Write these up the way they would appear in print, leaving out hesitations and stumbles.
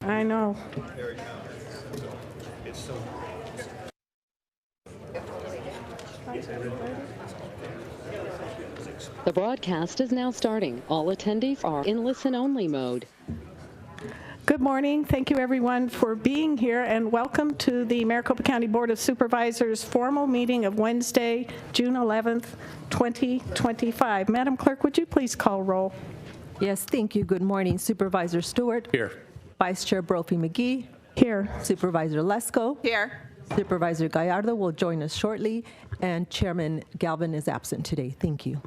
I know. The broadcast is now starting. All attendees are in listen-only mode. Good morning. Thank you, everyone, for being here, and welcome to the Maricopa County Board of Supervisors formal meeting of Wednesday, June 11th, 2025. Madam Clerk, would you please call roll? Yes, thank you. Good morning. Supervisor Stewart. Here. Vice Chair Brophy McGee. Here. Supervisor Lesko. Here. Supervisor Gallardo will join us shortly, and Chairman Galvin is absent today. Thank you.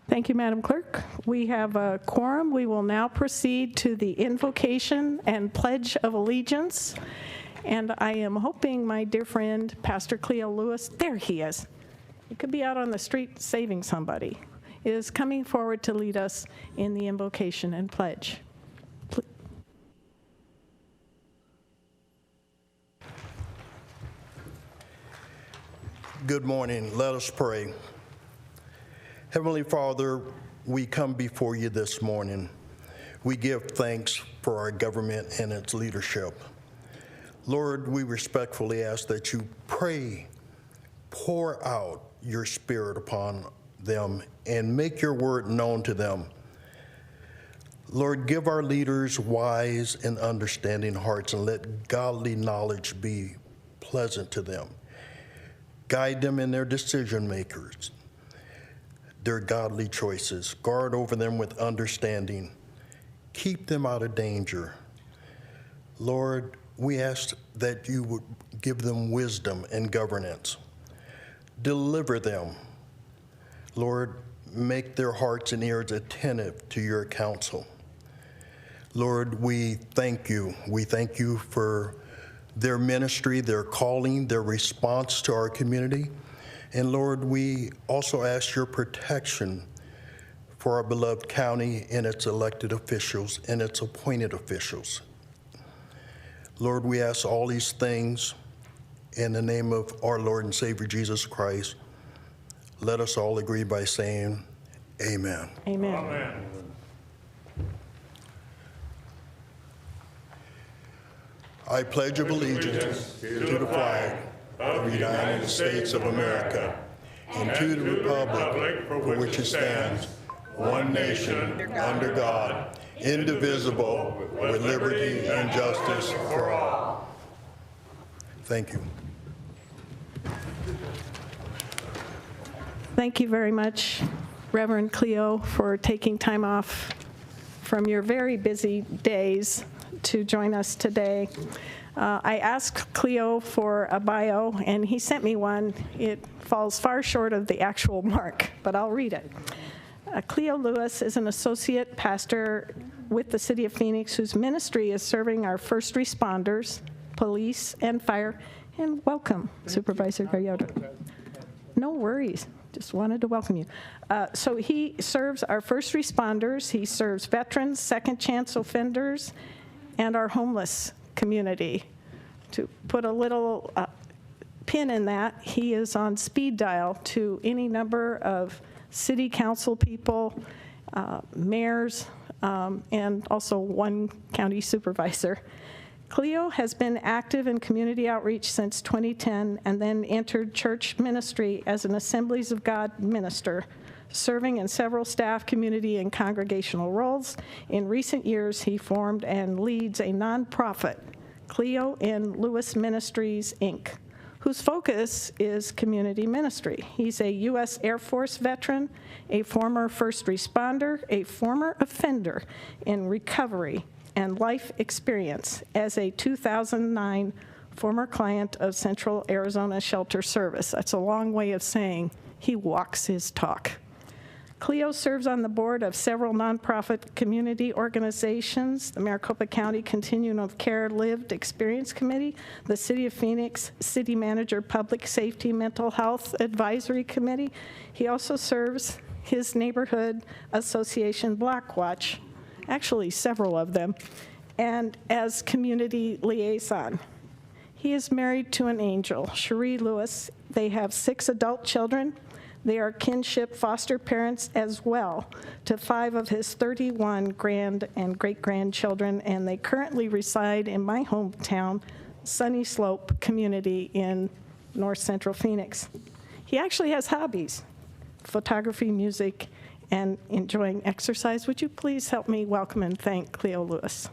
Thank you, Madam Clerk. We have a quorum. We will now proceed to the invocation and pledge of allegiance. And I am hoping my dear friend, Pastor Cleo Lewis, there he is. He could be out on the street saving somebody, is coming forward to lead us in the invocation and pledge. Good morning. Let us pray. Heavenly Father, we come before you this morning. We give thanks for our government and its leadership. Lord, we respectfully ask that you pour out your Spirit upon them and make your word known to them. Lord, give our leaders wise and understanding hearts, and let godly knowledge be pleasant to them. Guide them in their decision makers, their godly choices. Guard over them with understanding. Keep them out of danger. Lord, we ask that you would give them wisdom and governance. Deliver them. Lord, make their hearts and ears attentive to your counsel. Lord, we thank you. We thank you for their ministry, their calling, their response to our community. And Lord, we also ask your protection for our beloved county and its elected officials and its appointed officials. Lord, we ask all these things in the name of our Lord and Savior Jesus Christ. Let us all agree by saying, amen. Amen. Amen. I pledge allegiance to the flag of the United States of America and to the republic for which it stands, one nation, under God, indivisible, with liberty and justice for all. Thank you. Thank you very much, Reverend Cleo, for taking time off from your very busy days to join us today. I asked Cleo for a bio, and he sent me one. It falls far short of the actual mark, but I'll read it. Cleo Lewis is an associate pastor with the City of Phoenix, whose ministry is serving our first responders, police, and fire. And welcome, Supervisor Gallardo. No worries. Just wanted to welcome you. So he serves our first responders. He serves veterans, second chance offenders, and our homeless community. To put a little pin in that, he is on speed dial to any number of city council people, mayors, and also one county supervisor. Cleo has been active in community outreach since 2010 and then entered church ministry as an Assemblies of God minister, serving in several staff, community, and congregational roles. In recent years, he formed and leads a nonprofit, Cleo and Lewis Ministries, Inc., whose focus is community ministry. He's a U.S. Air Force veteran, a former first responder, a former offender in recovery and life experience as a 2009 former client of Central Arizona Shelter Service. That's a long way of saying he walks his talk. Cleo serves on the board of several nonprofit community organizations, the Maricopa County Continuum of Care Lived Experience Committee, the City of Phoenix City Manager Public Safety Mental Health Advisory Committee. He also serves his neighborhood association, Block Watch, actually several of them, and as community liaison. He is married to an angel, Cherie Lewis. They have 6 adult children. They are kinship foster parents as well to 5 of his 31 grand and great-grandchildren, and they currently reside in my hometown, Sunny Slope community in north central Phoenix. He actually has hobbies: photography, music, and enjoying exercise. Would you please help me welcome and thank Cleo Lewis?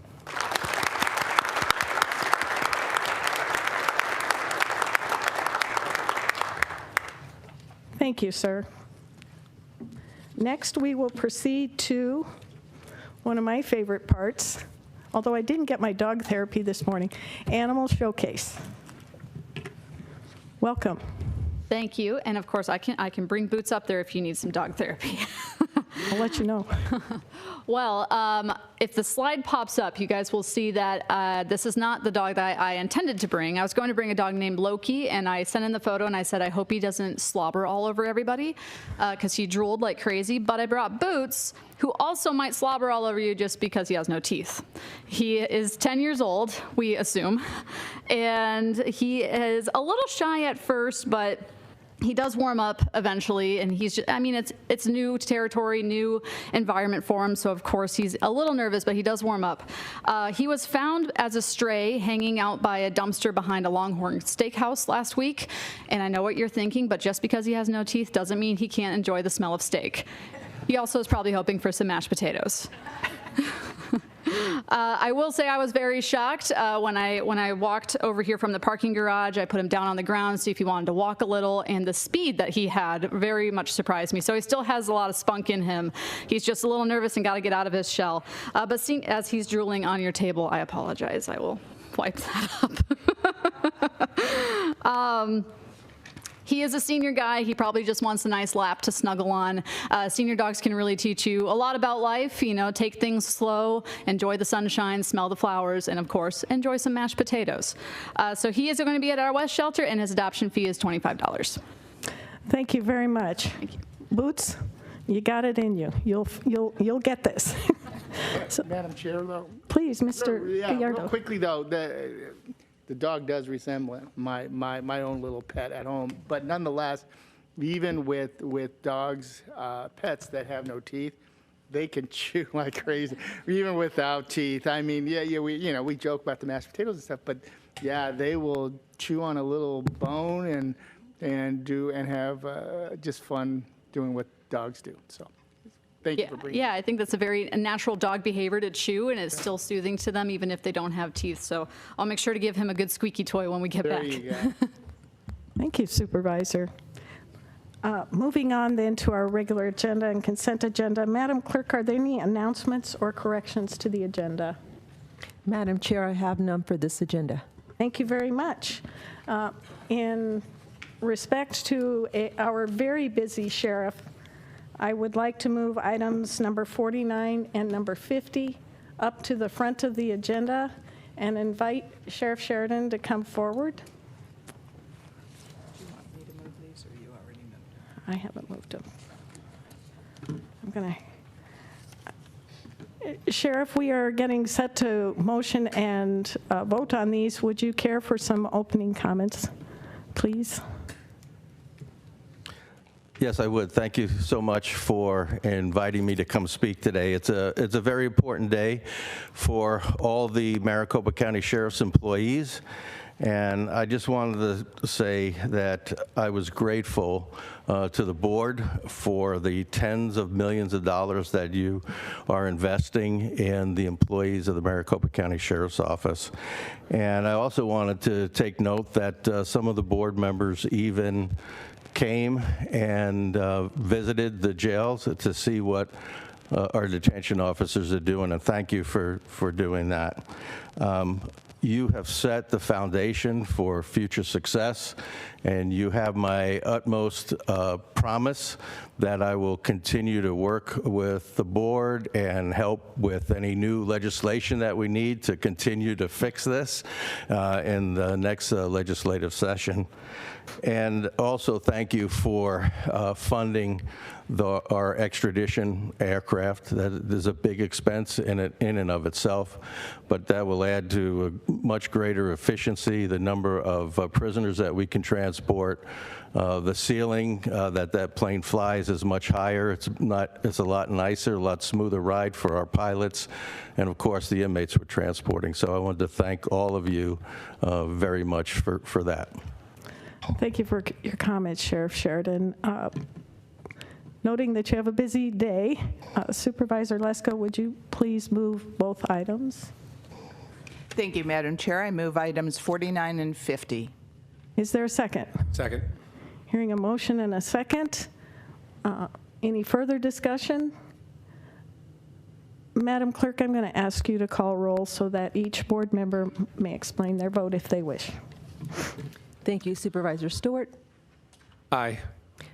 Thank you, sir. Next, we will proceed to one of my favorite parts, although I didn't get my dog therapy this morning, Animal Showcase. Welcome. Thank you. And of course, I can bring Boots up there if you need some dog therapy. I'll let you know. Well, if the slide pops up, you guys will see that this is not the dog that I intended to bring. I was going to bring a dog named Loki, and I sent in the photo, and I said, I hope he doesn't slobber all over everybody, because he drooled like crazy. But I brought Boots, who also might slobber all over you just because he has no teeth. He is 10 years old, we assume, and he is a little shy at first, but he does warm up eventually, and he's just, I mean, it's new territory, new environment for him, so of course he's a little nervous, but he does warm up. He was found as a stray hanging out by a dumpster behind a Longhorn Steakhouse last week, and I know what you're thinking, but just because he has no teeth doesn't mean he can't enjoy the smell of steak. He also is probably hoping for some mashed potatoes. I will say I was very shocked when I walked over here from the parking garage. I put him down on the ground, see if he wanted to walk a little, and the speed that he had very much surprised me. So he still has a lot of spunk in him. He's just a little nervous and got to get out of his shell. But seeing as he's drooling on your table, I apologize. I will wipe that up. He is a senior guy. He probably just wants a nice lap to snuggle on. Senior dogs can really teach you a lot about life. You know, take things slow, enjoy the sunshine, smell the flowers, and of course, enjoy some mashed potatoes. So he is going to be at our West Shelter, and his adoption fee is $25. Thank you very much. Thank you. Boots, you got it in you. You'll get this. So, Madam Chair, though. please, Mr. Yeah, real Gallardo. quickly, though, the dog does resemble my own little pet at home, but nonetheless, even with dogs, pets that have no teeth, they can chew like crazy, even without teeth. I mean, we joke about the mashed potatoes and stuff, but yeah, they will chew on a little bone and have just fun doing what dogs do. So. Thank you for bringing Yeah, I think that's a very natural dog behavior to chew, and it's still soothing to them even if they don't have teeth. So I'll make sure to give him a good squeaky toy when we get There back. you go. Thank you, Supervisor. Moving on then to our regular agenda and consent agenda. Madam Clerk, are there any announcements or corrections to the agenda? Madam Chair, I have none for this agenda. Thank you very much. In respect to our very busy sheriff, I would like to move items number 49 and number 50 up to the front of the agenda and invite Sheriff Sheridan to come forward. Do you want me to move these, or you already moved them? I haven't moved them. I'm going to... Sheriff, we are getting set to motion and vote on these. Would you care for some opening comments, please? Yes, I would. Thank you so much for inviting me to come speak today. It's a very important day for all the Maricopa County Sheriff's employees, and I just wanted to say that I was grateful to the board for the tens of millions of dollars that you are investing in the employees of the Maricopa County Sheriff's Office. And I also wanted to take note that some of the board members even came and visited the jails to see what our detention officers are doing, and thank you for doing that. You have set the foundation for future success, and you have my utmost promise that I will continue to work with the board and help with any new legislation that we need to continue to fix this in the next legislative session. And also thank you for funding our extradition aircraft. That is a big expense in and of itself, but that will add to a much greater efficiency, the number of prisoners that we can transport. The ceiling that plane flies is much higher. It's a lot nicer, a lot smoother ride for our pilots, and of course the inmates we're transporting. So I wanted to thank all of you very much for that. Thank you for your comments, Sheriff Sheridan. Noting that you have a busy day, Supervisor Lesko, would you please move both items? Thank you, Madam Chair. I move items 49 and 50. Is there a second? Second. Hearing a motion and a second. Any further discussion? Madam Clerk, I'm going to ask you to call roll so that each board member may explain their vote if they wish. Thank you, Supervisor Stewart. Aye.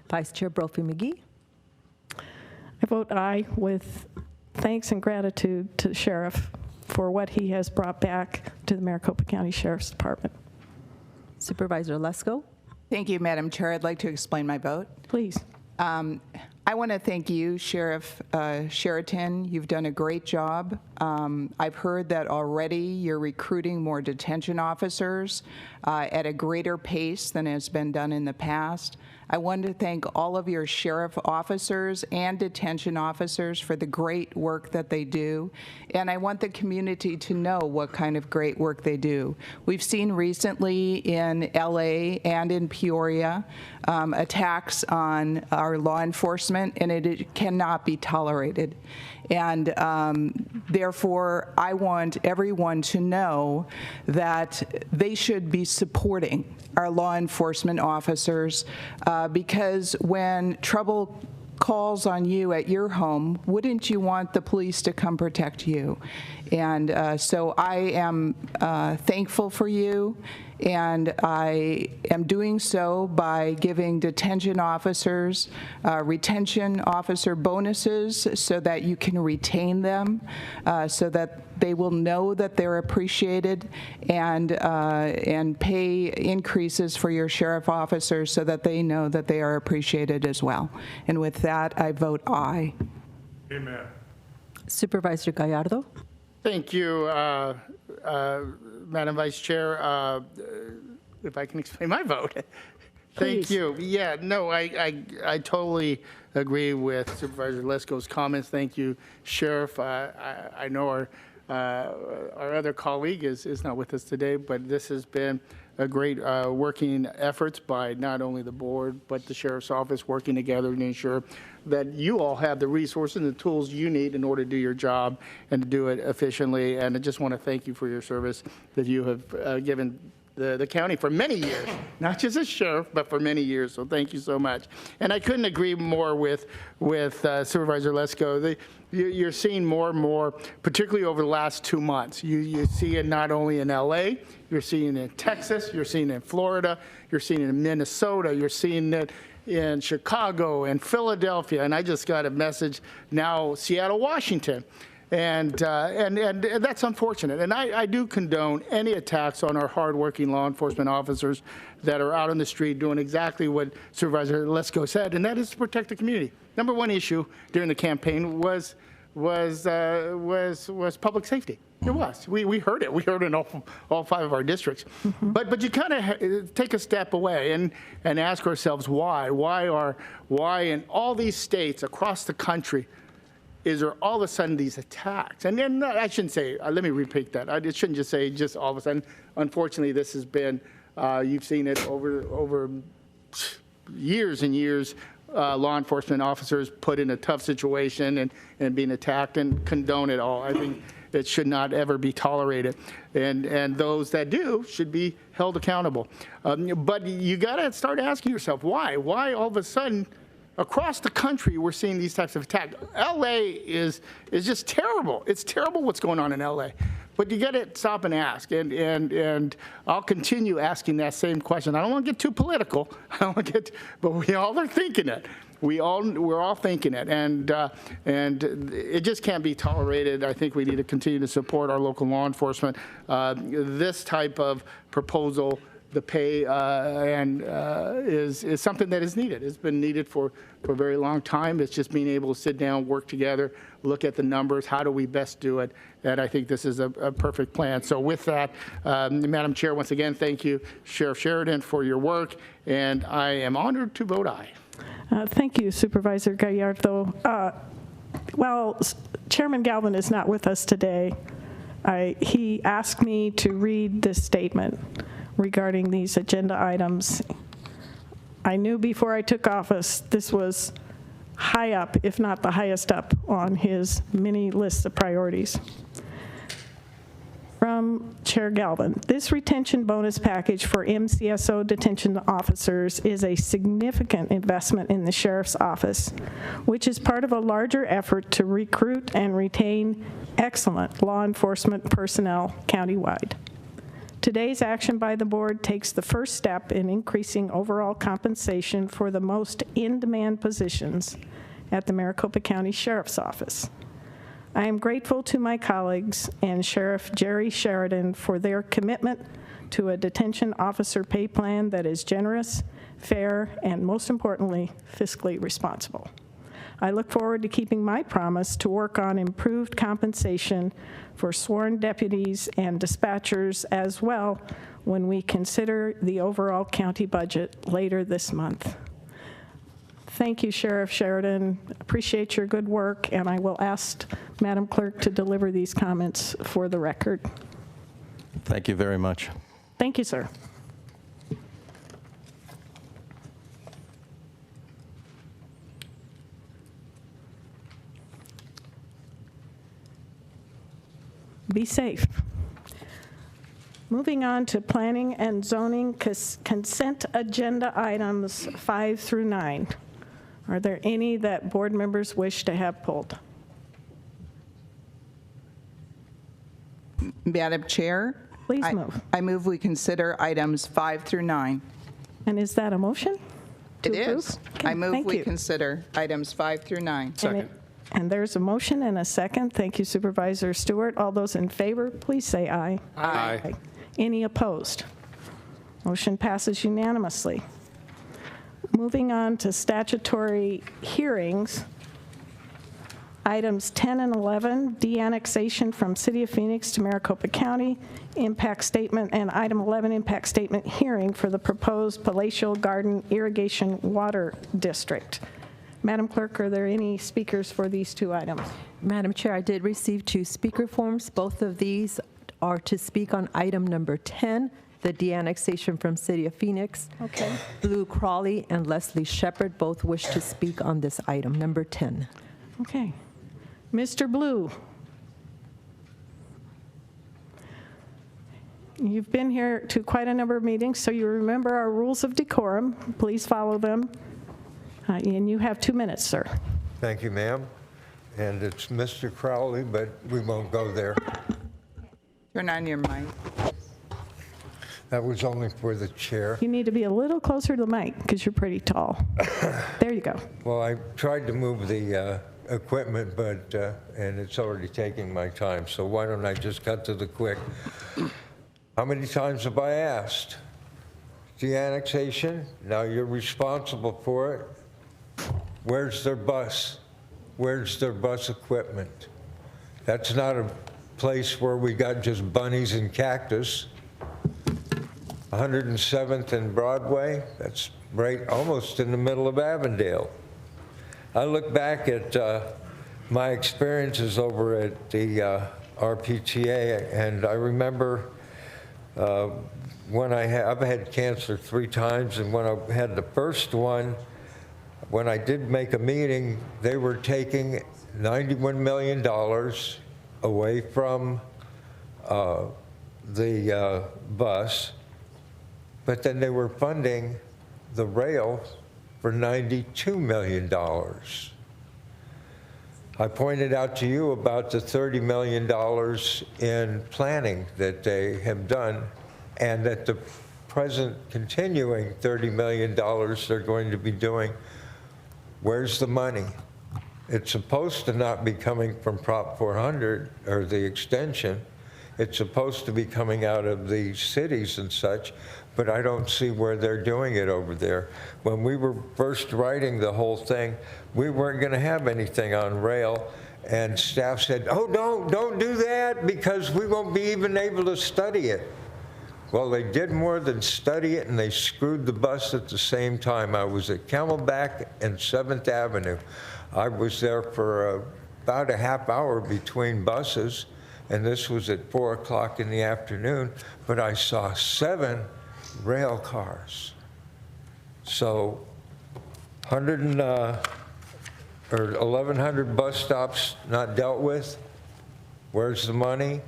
Vice Chair Brophy McGee. I vote aye with thanks and gratitude to the sheriff for what he has brought back to the Maricopa County Sheriff's Department. Supervisor Lesko. Thank you, Madam Chair. I'd like to explain my vote. Please. I want to thank you, Sheriff Sheraton. You've done a great job. I've heard that already you're recruiting more detention officers at a greater pace than has been done in the past. I want to thank all of your sheriff officers and detention officers for the great work that they do. And I want the community to know what kind of great work they do. We've seen recently in LA and in Peoria attacks on our law enforcement, and it cannot be tolerated. And therefore, I want everyone to know that they should be supporting our law enforcement officers because when trouble calls on you at your home, wouldn't you want the police to come protect you? And so I am thankful for you, and I am doing so by giving detention officers retention officer bonuses so that you can retain them, so that they will know that they're appreciated, and pay increases for your sheriff officers so that they know that they are appreciated as well. And with that, I vote aye. Amen. Supervisor Gallardo. Thank you, Madam Vice Chair. If I can explain my vote. Thank Please. you. Yeah, no, I totally agree with Supervisor Lesko's comments. Thank you, Sheriff. I know our other colleague is not with us today, but this has been a great working efforts by not only the board, but the Sheriff's Office working together to ensure that you all have the resources and the tools you need in order to do your job and to do it efficiently. And I just want to thank you for your service that you have given the county for many years, not just as sheriff, but for many years. So thank you so much. And I couldn't agree more with Supervisor Lesko. You're seeing more and more, particularly over the last 2 months. You see it not only in LA, you're seeing it in Texas, you're seeing it in Florida, you're seeing it in Minnesota, you're seeing it in Chicago and Philadelphia, and I just got a message now, Seattle, Washington. And that's unfortunate. And I do condone any attacks on our hardworking law enforcement officers that are out on the street doing exactly what Supervisor Lesko said, and that is to protect the community. Number one issue during the campaign was public safety. It was. We heard it. We heard it in all 5 of our districts. Mm-hmm. But you kind of take a step away and ask ourselves why. Why in all these states across the country is there all of a sudden these attacks? And then I shouldn't say, let me repeat that. It shouldn't just say just all of a sudden. Unfortunately, this has been, you've seen it over years and years, law enforcement officers put in a tough situation and being attacked, and condone it all. I think it should not ever be tolerated. And those that do should be held accountable. But you got to start asking yourself, why? Why all of a sudden across the country we're seeing these types of attacks? LA is just terrible. It's terrible what's going on in LA. But you got to stop and ask, and I'll continue asking that same question. I don't want to get too political. I don't want to get, but we all are thinking it. We're all thinking it, and it just can't be tolerated. I think we need to continue to support our local law enforcement. This type of proposal the pay is something that is needed. It's been needed for a very long time. It's just being able to sit down, work together, look at the numbers, how do we best do it, and I think this is a perfect plan. So with that, Madam Chair, once again, thank you, Sheriff Sheridan, for your work, and I am honored to vote aye. Thank you, Supervisor Gallardo. Well, Chairman Galvin is not with us today. He asked me to read this statement regarding these agenda items. I knew before I took office this was high up, if not the highest up, on his mini list of priorities. From Chair Galvin, this retention bonus package for MCSO detention officers is a significant investment in the Sheriff's Office, which is part of a larger effort to recruit and retain excellent law enforcement personnel countywide. Today's action by the board takes the first step in increasing overall compensation for the most in-demand positions at the Maricopa County Sheriff's Office. I am grateful to my colleagues and Sheriff Jerry Sheridan for their commitment to a detention officer pay plan that is generous, fair, and most importantly, fiscally responsible. I look forward to keeping my promise to work on improved compensation for sworn deputies and dispatchers as well when we consider the overall county budget later this month. Thank you, Sheriff Sheridan. Appreciate your good work, and I will ask Madam Clerk to deliver these comments for the record. Thank you very much. Thank you, sir. Be safe. Moving on to planning and zoning consent agenda items 5 through 9. Are there any that board members wish to have pulled? Madam Chair? Please move. I move we consider items 5 through 9. And is that a motion? It to approve? is. Okay, I move thank we you. consider items 5 through 9. Second. And there's a motion and a second. Thank you, Supervisor Stewart. All those in favor, please say aye. Aye. Any opposed? Motion passes unanimously. Moving on to statutory hearings, items 10 and 11, de-annexation from City of Phoenix to Maricopa County, impact statement, and item 11, impact statement hearing for the proposed Palatial Garden Irrigation Water District. Madam Clerk, are there any speakers for these two items? Madam Chair, I did receive 2 speaker forms. Both of these are to speak on item number 10, the de-annexation from City of Phoenix. Okay. Blue Crawley and Leslie Shepard both wish to speak on this item, number 10. Okay. Mr. Blue. You've been here to quite a number of meetings, so you remember our rules of decorum. Please follow them. And you have 2 minutes, sir. Thank you, ma'am. And it's Mr. Crowley, but we won't go there. Turn on your mic. That was only for the chair. You need to be a little closer to the mic because you're pretty tall. There you go. Well, I tried to move the equipment, but and it's already taking my time. So why don't I just cut to the quick? How many times have I asked? The annexation, now you're responsible for it. Where's their bus? Where's their bus equipment? That's not a place where we got just bunnies and cactus. 107th and Broadway, that's right almost in the middle of Avondale. I look back at my experiences over at the RPTA, and I remember when I've had cancer 3 times, and when I had the first one, when I did make a meeting, they were taking $91 million away from the bus, but then they were funding the rail for $92 million. I pointed out to you about the $30 million in planning that they have done, and that the present continuing $30 million they're going to be doing. Where's the money? It's supposed to not be coming from Prop 400 or the extension. It's supposed to be coming out of the cities and such, but I don't see where they're doing it over there. When we were first writing the whole thing, we weren't going to have anything on rail, and staff said, oh, don't do that because we won't be even able to study it. Well, they did more than study it, and they screwed the bus at the same time. I was at Camelback and 7th Avenue. I was there for about a half hour between buses, and this was at 4 o'clock in the afternoon, but I saw 7 rail cars. So 1,100 bus stops not dealt with. Where's the money?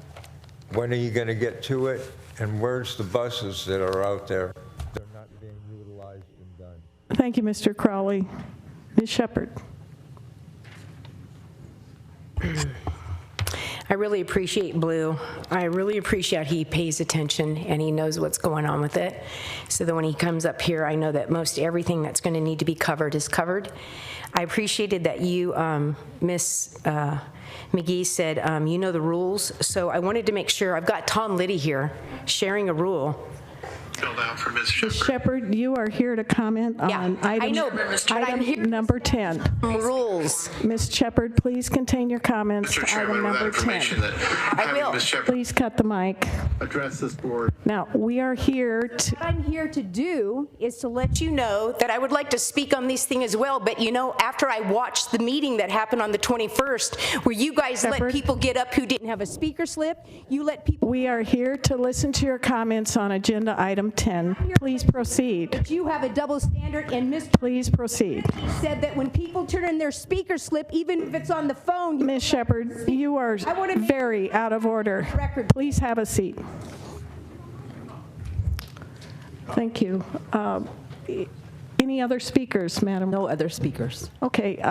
When are you going to get to it? And where's the buses that are out there? They're not being utilized and done. Thank you, Mr. Crowley. Ms. Shepherd. I really appreciate Blue. I really appreciate he pays attention and he knows what's going on with it. So that when he comes up here, I know that most everything that's going to need to be covered is covered. I appreciated that you, Miss McGee said, you know the rules. So I wanted to make sure, I've got Tom Liddy here sharing a rule. Filled out for Ms. Ms. Shepherd. Shepherd, you are here to comment on I know, but I'm here item number 10. rules. Ms. Shepherd, please contain your comments Mr. to Chairman, item with that number 10. information that I will. Ms. Shepherd Please cut the mic. address this board. Now, we are here to, What I'm here to do is to let you know that I would like to speak on these things as well, but you know, after I watched the meeting that happened on the 21st, where you guys let Shepherd. people get up who didn't have a speaker slip, you let people. we are here to listen to your comments on agenda item 10. Please proceed. You have a double standard, and Mr. Please proceed. said that when people turn in their speaker slip, even if it's on the phone. Ms. Shepherd, you are very out of order. Please have a seat. Thank you. Any other speakers, Madam? No other speakers. Okay.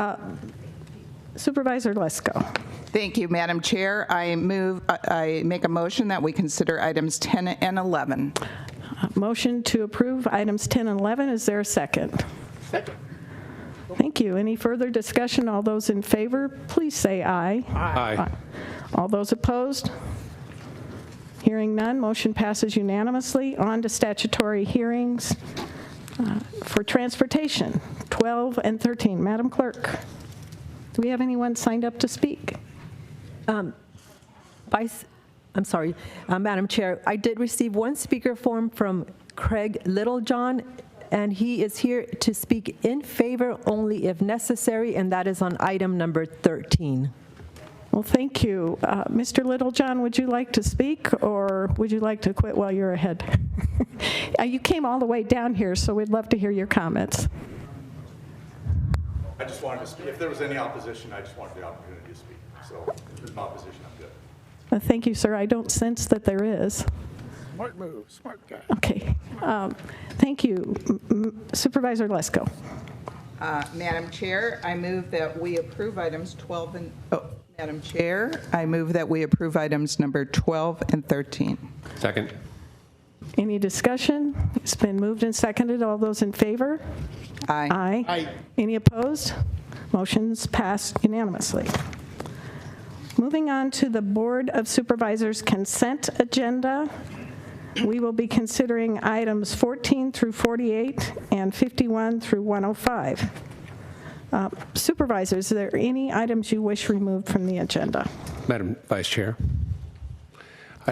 Supervisor Lesko. Thank you, Madam Chair. I make a motion that we consider items 10 and 11. Motion to approve items 10 and 11. Is there a second? Second. Thank you. Any further discussion? All those in favor, please say aye. Aye. All those opposed? Hearing none, motion passes unanimously. On to statutory hearings for transportation, 12 and 13. Madam Clerk, do we have anyone signed up to speak? Madam Chair, I did receive one speaker form from Craig Littlejohn, and he is here to speak in favor only if necessary, and that is on item number 13. Well, thank you. Mr. Littlejohn, would you like to speak, or would you like to quit while you're ahead? You came all the way down here, so we'd love to hear your comments. I just wanted to speak. If there was any opposition, I just wanted the opportunity to speak. So if there's no opposition, I'm good. Thank you, sir. I don't sense that there is. Smart move, smart guy. Okay. Thank you. Supervisor Lesko. Madam Chair, I move that we approve items 12 and, Madam Chair, I move that we approve items number 12 and 13. Second. Any discussion? It's been moved and seconded. All those in favor? Aye. Aye. Aye. Any opposed? Motion's passed unanimously. Moving on to the Board of Supervisors consent agenda. We will be considering items 14 through 48 and 51 through 105. Supervisors, are there any items you wish removed from the agenda? Madam Vice Chair.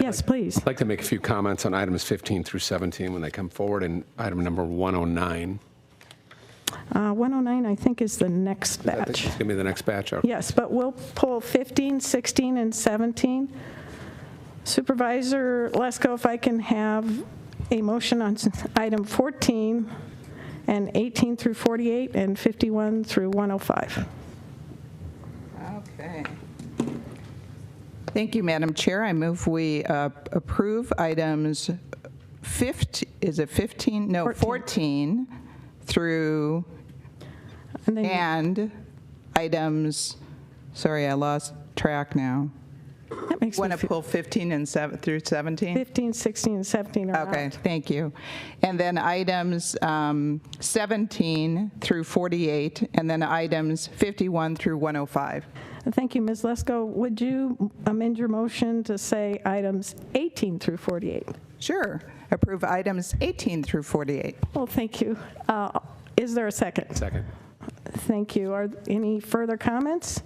Yes, please. I'd like to make a few comments on items 15 through 17 when they come forward, and item number 109. 109, I think, is the next I think batch. it's going to be the next batch. Okay. Yes, but we'll pull 15, 16, and 17. Supervisor Lesko, if I can have a motion on item 14 and 18 through 48 and 51 through 105. Okay. Thank you, Madam Chair. I move we approve items 14 through And then items, sorry, I lost track now. That makes me Want to feel- pull 15 and 7 through 17? 15, 16, and 17 are Okay, out. thank you. And then items 17 through 48, and then items 51 through 105. Thank you, Ms. Lesko. Would you amend your motion to say items 18 through 48? Sure. Approve items 18 through 48. Well, thank you. Is there a second? Second. Thank you. Are any further comments?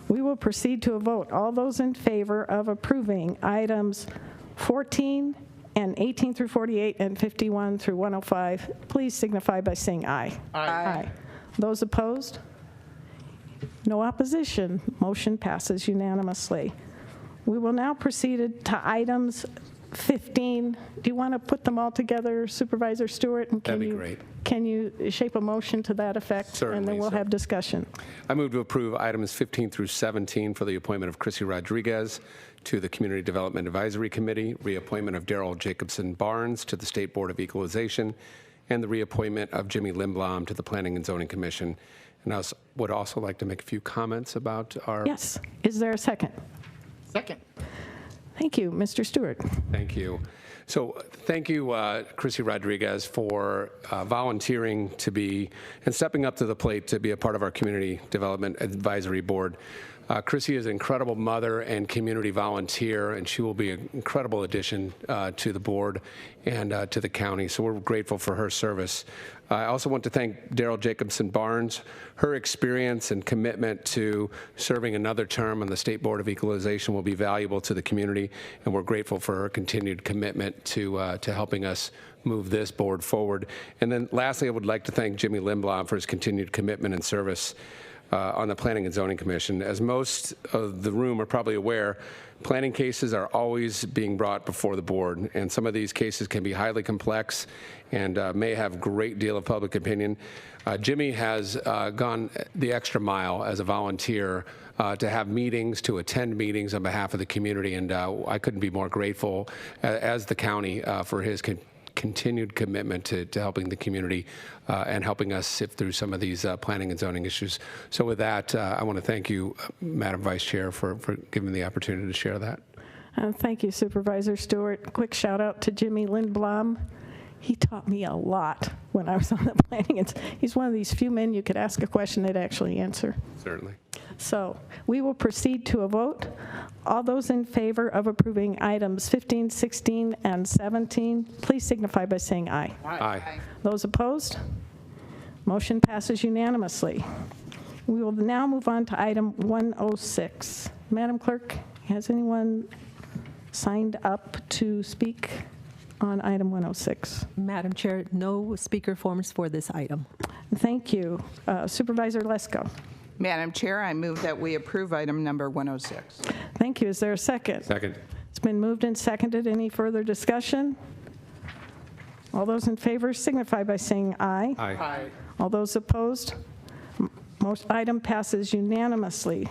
We will proceed to a vote. All those in favor of approving items 14 and 18 through 48 and 51 through 105, please signify by saying aye. Aye. Those opposed? No opposition. Motion passes unanimously. We will now proceed to items 15. Do you want to put them all together, Supervisor Stewart? And That'd be great. Can you shape a motion to that effect? And Certainly, then we'll sir. have discussion. I move to approve items 15 through 17 for the appointment of Chrissy Rodriguez to the Community Development Advisory Committee, reappointment of Daryl Jacobson Barnes to the State Board of Equalization, and the reappointment of Jimmy Lindblom to the Planning and Zoning Commission. And I would also like to make a few comments about our... Yes. Is there a second? Second. Thank you. Mr. Stewart. Thank you. So thank you, Chrissy Rodriguez, for volunteering to be and stepping up to the plate to be a part of our Community Development Advisory Board. Chrissy is an incredible mother and community volunteer, and she will be an incredible addition to the board and to the county, so we're grateful for her service. I also want to thank Daryl Jacobson Barnes. Her experience and commitment to serving another term on the State Board of Equalization will be valuable to the community, and we're grateful for her continued commitment to helping us move this board forward. And then lastly, I would like to thank Jimmy Lindblom for his continued commitment and service on the Planning and Zoning Commission. As most of the room are probably aware, planning cases are always being brought before the board, and some of these cases can be highly complex and may have a great deal of public opinion. Jimmy has gone the extra mile as a volunteer to have meetings, to attend meetings on behalf of the community, and I couldn't be more grateful as the county for his continued commitment to helping the community and helping us sift through some of these planning and zoning issues. So with that, I want to thank you, Madam Vice Chair, for giving me the opportunity to share that. Thank you, Supervisor Stewart. Quick shout out to Jimmy Lindblom. He taught me a lot when I was on the planning. He's one of these few men you could ask a question they'd actually answer. Certainly. So we will proceed to a vote. All those in favor of approving items 15, 16, and 17, please signify by saying aye. Aye. Those opposed? Motion passes unanimously. We will now move on to item 106. Madam Clerk, has anyone signed up to speak on item 106? Madam Chair, no speaker forms for this item. Thank you. Supervisor Lesko. Madam Chair, I move that we approve item number 106. Thank you. Is there a second? Second. It's been moved and seconded. Any further discussion? All those in favor signify by saying aye. Aye. All those opposed? Most item passes unanimously.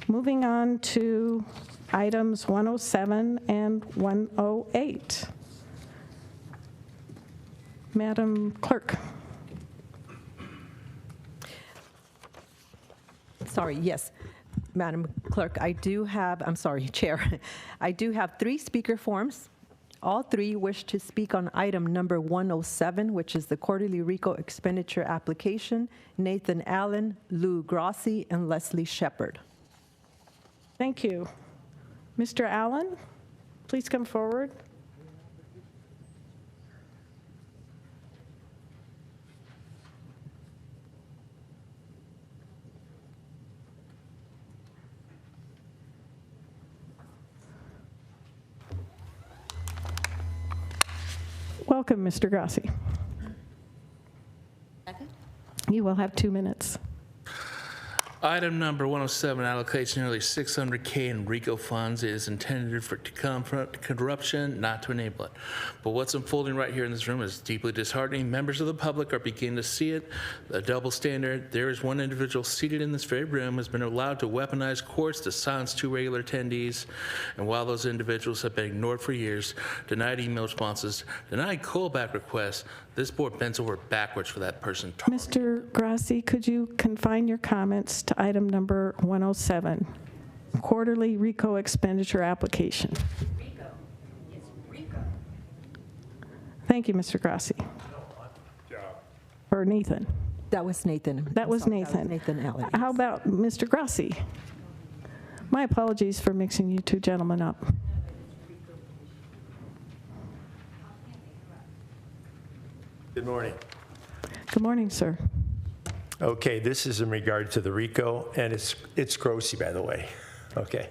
Moving on to items 107 and 108. Madam Clerk. Sorry, yes. Madam Clerk, Chair. I do have 3 speaker forms. All 3 wish to speak on item number 107, which is the quarterly RICO expenditure application. Nathan Allen, Lou Grossi, and Leslie Shepard. Thank you. Mr. Allen, please come forward. Welcome, Mr. Grossi. You will have 2 minutes. Item number 107, allocation nearly $600K in RICO funds is intended to confront corruption, not to enable it. But what's unfolding right here in this room is deeply disheartening. Members of the public are beginning to see it, a double standard. There is one individual seated in this very room who has been allowed to weaponize courts to silence 2 regular attendees. And while those individuals have been ignored for years, denied email responses, denied callback requests, this board bends over backwards for that person. Mr. Grossi, could you confine your comments to item number 107? quarterly RICO expenditure application. Thank you, Mr. Grassi. Or Nathan. That was Nathan. That was Nathan. Nathan Allen. How about Mr. Grassi? My apologies for mixing you two gentlemen up. Good morning. Good morning, sir. Okay, this is in regard to the RICO, and it's Grossi, by the way. Okay.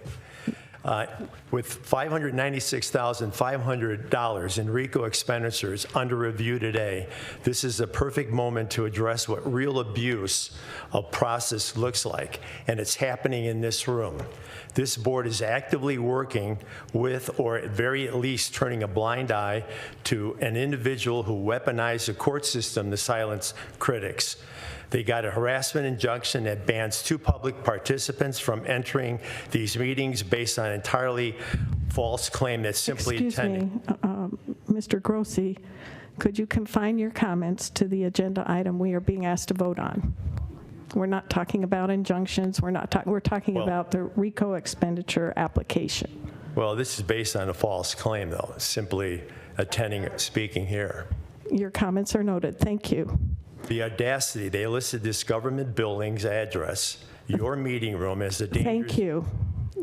With $596,500 in RICO expenditures under review today, this is a perfect moment to address what real abuse of process looks like, and it's happening in this room. This board is actively working with, or at very least turning a blind eye to, an individual who weaponized the court system to silence critics. They got a harassment injunction that bans 2 public participants from entering these meetings based on entirely false claim that's simply attending. Excuse me, Mr. Grossi, could you confine your comments to the agenda item we are being asked to vote on? We're not talking about injunctions. We're talking about the RICO expenditure application. Well, this is based on a false claim, though. It's simply attending, speaking here. Your comments are noted. Thank you. The audacity, they listed this government building's address, your meeting room, as a dangerous... Thank you.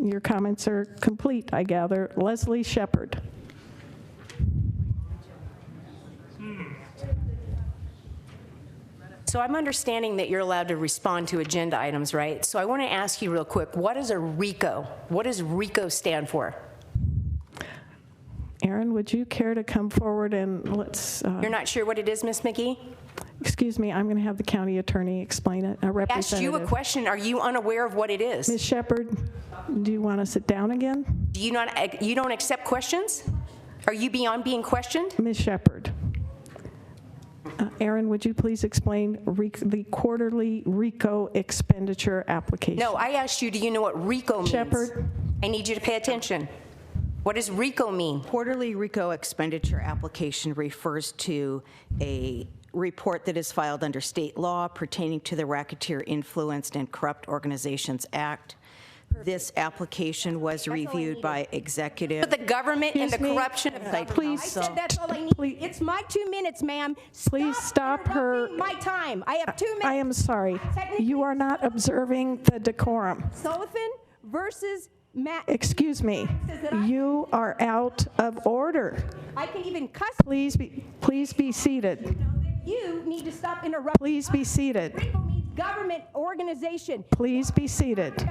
Your comments are complete, I gather. Leslie Shepard. So I'm understanding that you're allowed to respond to agenda items, right? So I want to ask you real quick, what is a RICO? What does RICO stand for? Aaron, would you care to come forward and let's... You're not sure what it is, Ms. McGee? Excuse me, I'm going to have the county attorney explain it, a representative. Asked you a question. Are you unaware of what it is? Ms. Shepard, do you want to sit down again? Do you not? You don't accept questions? Are you beyond being questioned? Ms. Shepard. Aaron, would you please explain the quarterly RICO expenditure application? No, I asked you, do you know what RICO means? Shepard. I need you to pay attention. What does RICO mean? Quarterly RICO expenditure application refers to a report that is filed under state law pertaining to the Racketeer Influenced and Corrupt Organizations Act. This application was reviewed by executive. But the government and the corruption. Please, I said that's all I need. It's my 2 minutes, ma'am. Please stop her. My time. I have 2 minutes. I am sorry. You are not observing the decorum. Sullivan versus Matt. Excuse me. You are out of order. I can even cuss. Please be seated. You need to stop interrupting. Please be seated. RICO means government organization. Please be seated.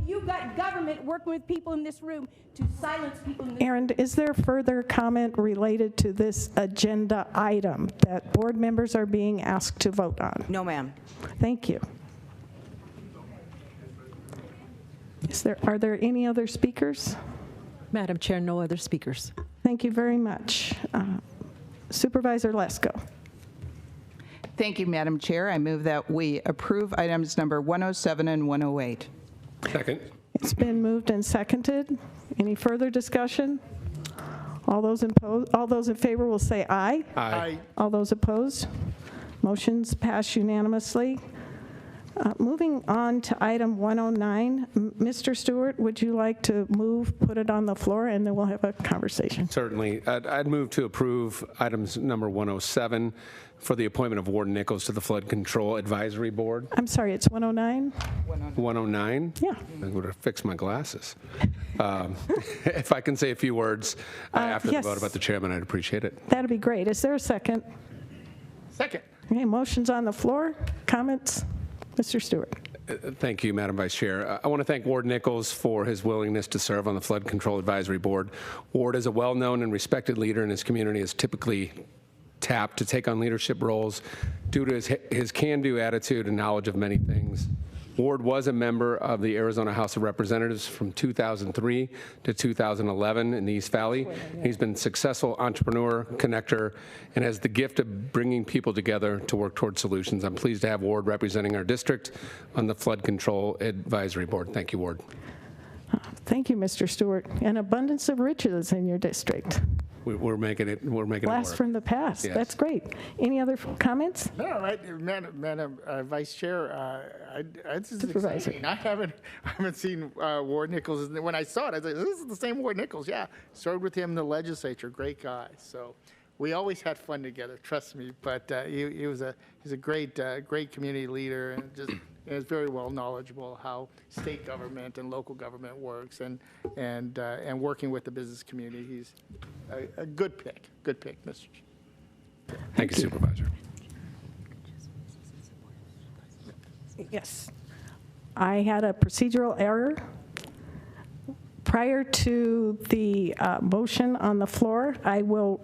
You've got government working with people in this room to silence people in this Aaron, is there further comment related to this agenda item that board members are being asked to vote on? No, ma'am. Thank you. Are there any other speakers? Madam Chair, no other speakers. Thank you very much. Supervisor Lesko. Thank you, Madam Chair. I move that we approve items number 107 and 108. Second. It's been moved and seconded. Any further discussion? All those in favor will say aye. Aye. All those opposed? Motions pass unanimously. Moving on to item 109, Mr. Stewart, would you like to put it on the floor, and then we'll have a conversation? Certainly. I'd move to approve items number 107 for the appointment of Warden Nichols to the Flood Control Advisory Board. I'm sorry, it's 109? 109? Yeah. I would have fixed my glasses. If I can say a few words after yes. the vote about the chairman, I'd appreciate it. That'd be great. Is there a second? Second. Okay, motions on the floor. Comments? Mr. Stewart. Thank you, Madam Vice Chair. I want to thank Ward Nichols for his willingness to serve on the Flood Control Advisory Board. Ward is a well-known and respected leader in his community, is typically tapped to take on leadership roles due to his can-do attitude and knowledge of many things. Ward was a member of the Arizona House of Representatives from 2003 to 2011 in the East Valley. He's been a successful entrepreneur, connector, and has the gift of bringing people together to work toward solutions. I'm pleased to have Ward representing our district on the Flood Control Advisory Board. Thank you, Ward. Thank you, Mr. Stewart. An abundance of riches in your district. we're making it work. Blast from the past. Yes. That's great. Any other comments? No, Madam Vice Chair, this is Supervisor. exciting. I haven't seen Ward Nichols. When I saw it, I was like, this is the same Ward Nichols. Yeah, served with him in the legislature. Great guy. So we always had fun together. Trust me. But he's a great community leader, and just is very well knowledgeable how state government and local government works, and working with the business community. He's a good pick. Good pick, Mr. Thank you, Supervisor. Yes. I had a procedural error. Prior to the motion on the floor, I will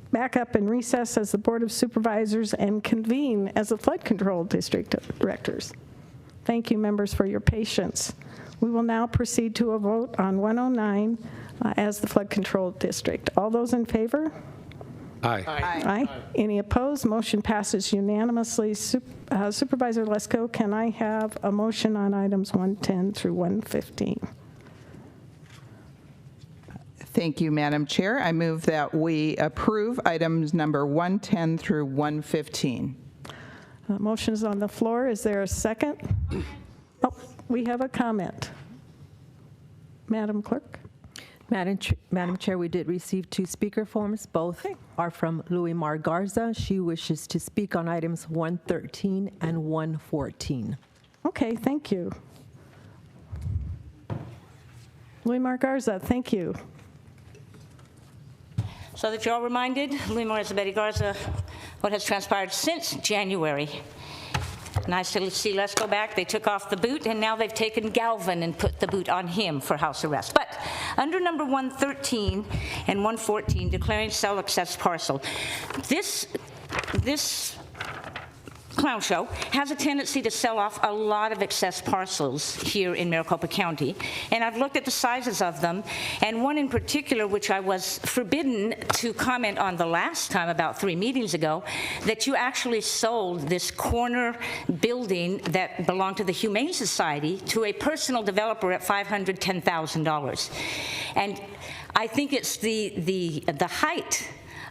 back up and recess as the Board of Supervisors and convene as the Flood Control District Directors. Thank you, members, for your patience. We will now proceed to a vote on 109 as the Flood Control District. All those in favor? Aye. Aye. Any opposed? Motion passes unanimously. Supervisor Lesko, can I have a motion on items 110 through 115? Thank you, Madam Chair. I move that we approve items number 110 through 115. Motion is on the floor. Is there a second? Oh, we have a comment. Madam Clerk? Madam Chair, we did receive 2 speaker forms. Both are from Louis Mar Garza. She wishes to speak on items 113 and 114. Okay, thank you. Louis Mar Garza, thank you. So that you're all reminded, Louis Mar is Betty Garza, what has transpired since January. Nice to see Lesko back. They took off the boot, and now they've taken Galvin and put the boot on him for house arrest. But under number 113 and 114, declaring sell excess parcel, this clown show has a tendency to sell off a lot of excess parcels here in Maricopa County. And I've looked at the sizes of them, and one in particular, which I was forbidden to comment on the last time, about 3 meetings ago, that you actually sold this corner building that belonged to the Humane Society to a personal developer at $510,000. And I think it's the height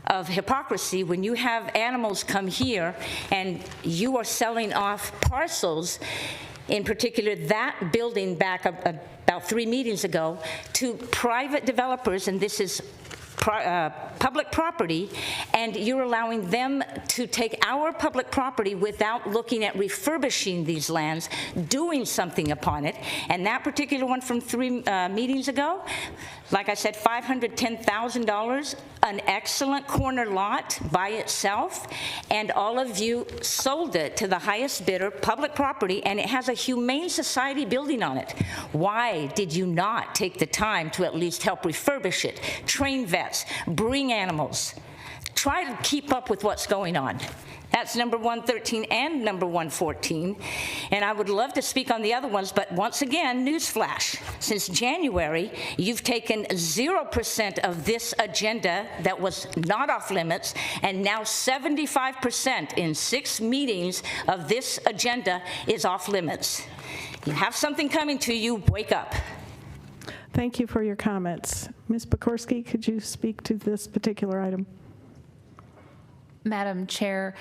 of hypocrisy when you have animals come here and you are selling off parcels, in particular that building back about 3 meetings ago, to private developers, and this is public property, and you're allowing them to take our public property without looking at refurbishing these lands, doing something upon it. And that particular one from 3 meetings ago, like I said, $510,000, an excellent corner lot by itself, and all of you sold it to the highest bidder, public property, and it has a Humane Society building on it. Why did you not take the time to at least help refurbish it, train vets, bring animals, try to keep up with what's going on? That's number 113 and number 114. And I would love to speak on the other ones, but once again, newsflash. Since January, you've taken 0% of this agenda that was not off limits, and now 75% in 6 meetings of this agenda is off limits. You have something coming to you, wake up. Thank you for your comments. Ms. Pekorski, could you speak to this particular item? Madam Chair,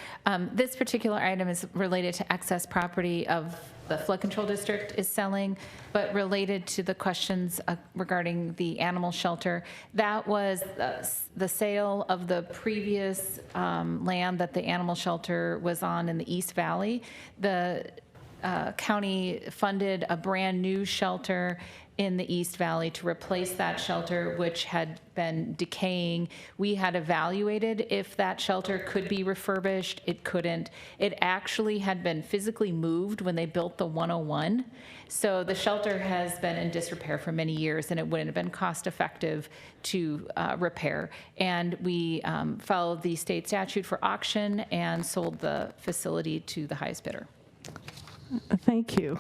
this particular item is related to excess property of the Flood Control District is selling, but related to the questions regarding the animal shelter. That was the sale of the previous land that the animal shelter was on in the East Valley. The county funded a brand new shelter in the East Valley to replace that shelter, which had been decaying. We had evaluated if that shelter could be refurbished. It couldn't. It actually had been physically moved when they built the 101. So the shelter has been in disrepair for many years, and it wouldn't have been cost effective to repair. And we followed the state statute for auction and sold the facility to the highest bidder. Thank you.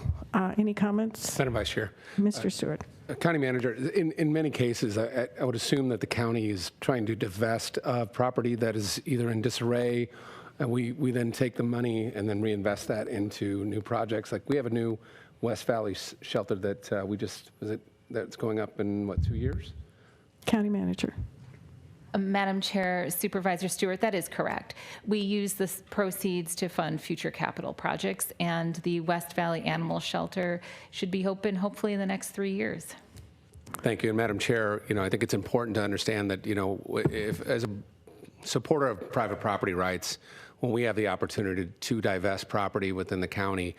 Any comments? Madam Vice Chair. Mr. Stewart. County Manager, in many cases, I would assume that the county is trying to divest of property that is either in disarray, and we then take the money and then reinvest that into new projects. Like we have a new West Valley shelter that that's going up in, what, 2 years? County Manager. Madam Chair, Supervisor Stewart, that is correct. We use the proceeds to fund future capital projects, and the West Valley Animal Shelter should be open hopefully in the next 3 years. Thank you. And Madam Chair, I think it's important to understand that, if as a supporter of private property rights, when we have the opportunity to divest property within the county,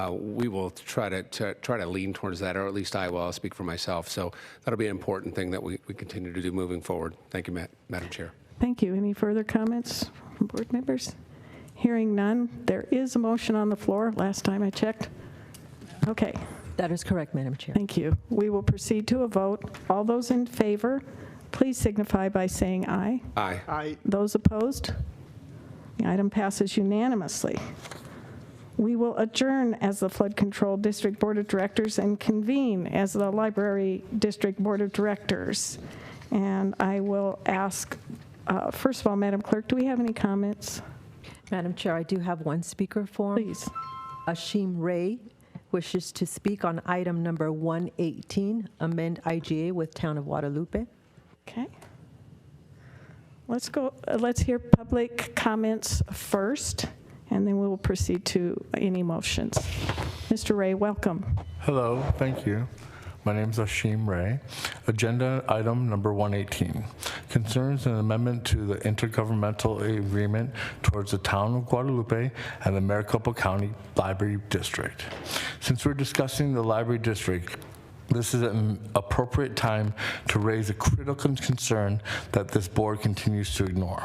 we will try to lean towards that, or at least I will. I'll speak for myself. So that'll be an important thing that we continue to do moving forward. Thank you, Madam Chair. Thank you. Any further comments from board members? Hearing none, there is a motion on the floor, last time I checked. Okay. That is correct, Madam Chair. Thank you. We will proceed to a vote. All those in favor, please signify by saying aye. Aye. Aye. Those opposed? The item passes unanimously. We will adjourn as the Flood Control District Board of Directors and convene as the Library District Board of Directors. And I will ask, first of all, Madam Clerk, do we have any comments? Madam Chair, I do have one speaker form. Please. Ashim Ray wishes to speak on item number 118, amend IGA with Town of Guadalupe. Okay. Let's hear public comments first, and then we will proceed to any motions. Mr. Ray, welcome. Hello, thank you. My name is Ashim Ray. Agenda item number 118 concerns an amendment to the intergovernmental agreement towards the Town of Guadalupe and the Maricopa County Library District. Since we're discussing the Library District, this is an appropriate time to raise a critical concern that this board continues to ignore.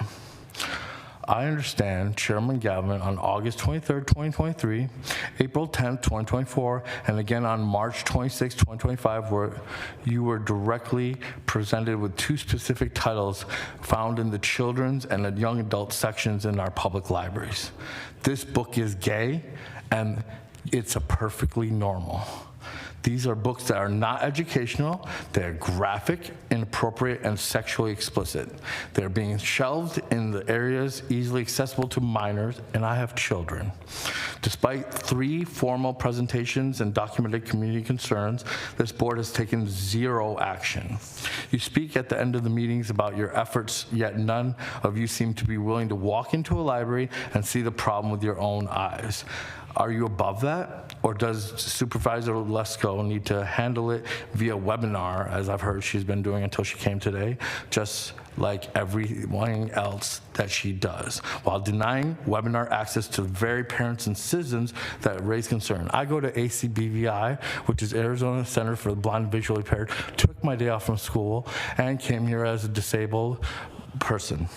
I understand Chairman Galvin on August 23, 2023, April 10, 2024, and again on March 26, 2025, where you were directly presented with two specific titles found in the children's and the young adult sections in our public libraries. This book is gay, and it's a perfectly normal. These are books that are not educational, they're graphic, inappropriate, and sexually explicit. They're being shelved in the areas easily accessible to minors, and I have children. Despite 3 formal presentations and documented community concerns, this board has taken 0 action. You speak at the end of the meetings about your efforts, yet none of you seem to be willing to walk into a library and see the problem with your own eyes. Are you above that? Or does Supervisor Lesko need to handle it via webinar, as I've heard she's been doing until she came today, just like everyone else that she does, while denying webinar access to the very parents and citizens that raise concern? I go to ACBVI, which is Arizona Center for the Blind and Visually Impaired, took my day off from school, and came here as a disabled person.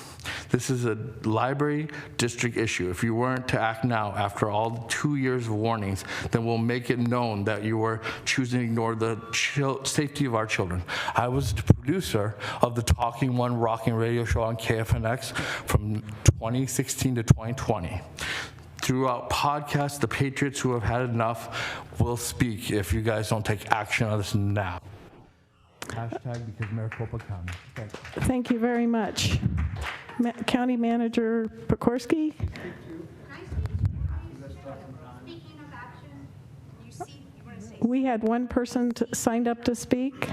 This is a library district issue. If you weren't to act now after all 2 years of warnings, then we'll make it known that you are choosing to ignore the safety of our children. I was the producer of the Talking One Rocking radio show on KFNX from 2016 to 2020. Throughout podcasts, the patriots who have had enough will speak if you guys don't take action on this now. Hashtag because Maricopa County. Thanks. Thank you very much. County Manager Pekorski. We had one person signed up to speak.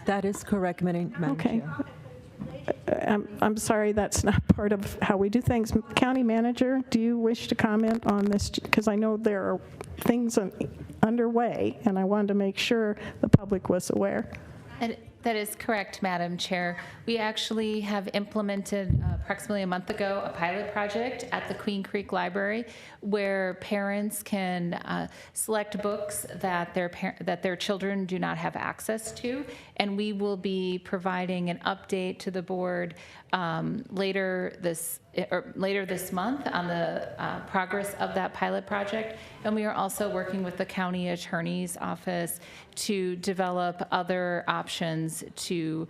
That is correct, Madam Okay. Chair. I'm sorry, that's not part of how we do things. County Manager, do you wish to comment on this? Because I know there are things underway, and I wanted to make sure the public was aware. That is correct, Madam Chair. We actually have implemented approximately a month ago a pilot project at the Queen Creek Library where parents can select books that their children do not have access to, and we will be providing an update to the board later this month on the progress of that pilot project. And we are also working with the county attorney's office to develop other options to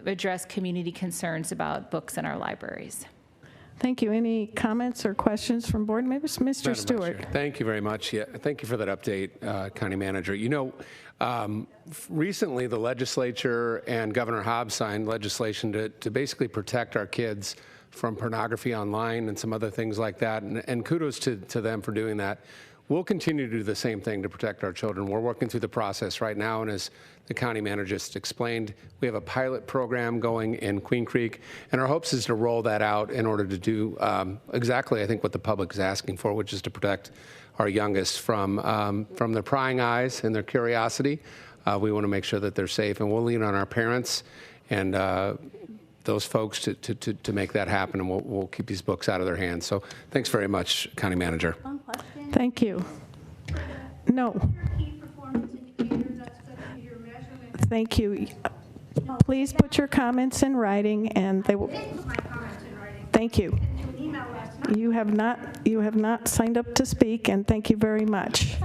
address community concerns about books in our libraries. Thank you. Any comments or questions from board members? Mr. Stewart. Thank you very much. Yeah, thank you for that update, County Manager. Recently the legislature and Governor Hobbs signed legislation to basically protect our kids from pornography online and some other things like that, and kudos to them for doing that. we'll continue to do the same thing to protect our children. We're working through the process right now, and as the county manager just explained, we have a pilot program going in Queen Creek, and our hopes is to roll that out in order to do exactly, I think, what the public is asking for, which is to protect our youngest from their prying eyes and their curiosity. We want to make sure that they're safe, and we'll lean on our parents and those folks to make that happen, and we'll keep these books out of their hands. So thanks very much, County Manager. Thank you. No. Thank you. Please put your comments in writing, and they will. Thank you. You have not signed up to speak, and thank you very much.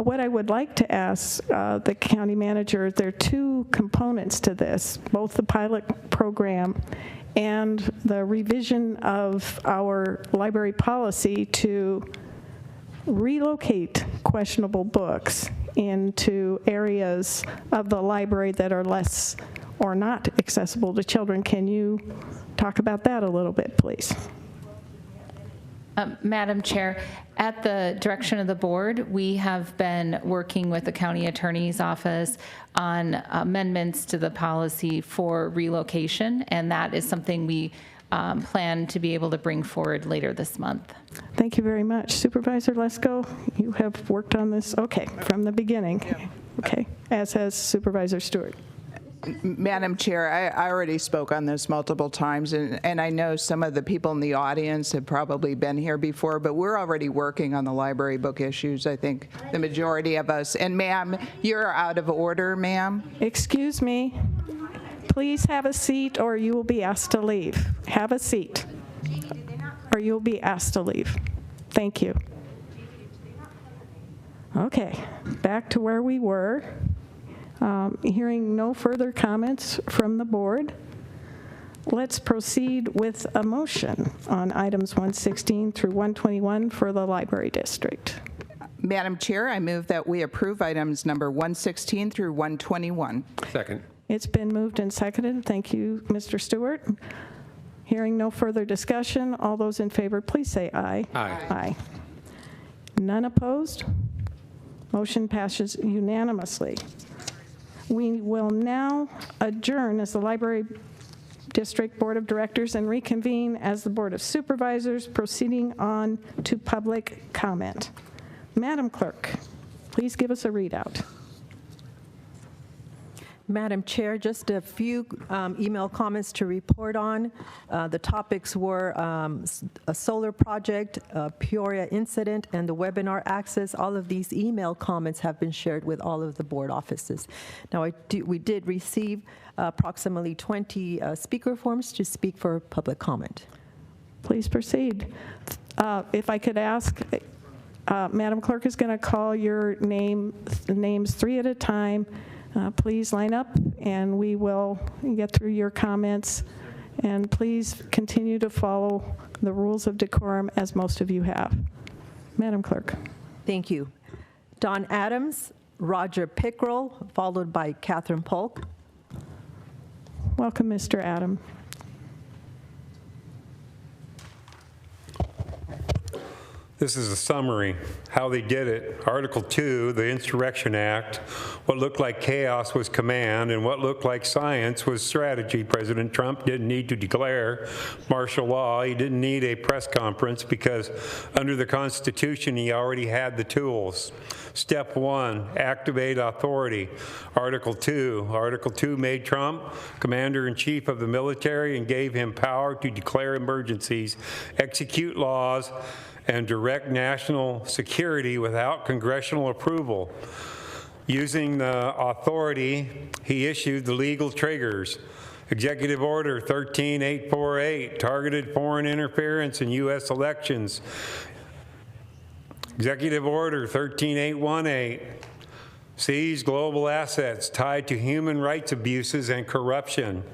What I would like to ask the county manager, there are two components to this, both the pilot program and the revision of our library policy to relocate questionable books into areas of the library that are less or not accessible to children. Can you talk about that a little bit, please? Madam Chair, at the direction of the board, we have been working with the county attorney's office on amendments to the policy for relocation, and that is something we plan to be able to bring forward later this month. Thank you very much. Supervisor Lesko, you have worked on this, okay, from the beginning. Okay, as has Supervisor Stewart. Madam Chair, I already spoke on this multiple times, and I know some of the people in the audience have probably been here before, but we're already working on the library book issues, I think, the majority of us. And ma'am, you're out of order, ma'am. Excuse me. Please have a seat or you will be asked to leave. Have a seat or you'll be asked to leave. Thank you. Okay, back to where we were. Hearing no further comments from the board, let's proceed with a motion on items 116 through 121 for the library district. Madam Chair, I move that we approve items number 116 through 121. Second. It's been moved and seconded. Thank you, Mr. Stewart. Hearing no further discussion, all those in favor, please say aye. Aye. Aye. None opposed? Motion passes unanimously. We will now adjourn as the Library District Board of Directors and reconvene as the Board of Supervisors, proceeding on to public comment. Madam Clerk, please give us a readout. Madam Chair, just a few email comments to report on. The topics were a solar project, a Peoria incident, and the webinar access. All of these email comments have been shared with all of the board offices. Now, we did receive approximately 20 speaker forms to speak for public comment. Please proceed. If I could ask, Madam Clerk is going to call your names three at a time. Please line up, and we will get through your comments. And please continue to follow the rules of decorum, as most of you have. Madam Clerk. Thank you. Don Adams, Roger Pickrell, followed by Catherine Polk. Welcome, Mr. Adam. This is a summary, how they did it. Article 2, the Insurrection Act, what looked like chaos was command, and what looked like science was strategy. President Trump didn't need to declare martial law. He didn't need a press conference because under the Constitution, he already had the tools. Step 1, activate authority. Article 2 made Trump commander-in-chief of the military and gave him power to declare emergencies, execute laws, and direct national security without congressional approval. Using the authority, he issued the legal triggers. Executive Order 13848, targeted foreign interference in U.S. elections. Executive Order 13818, seized global assets tied to human rights abuses and corruption.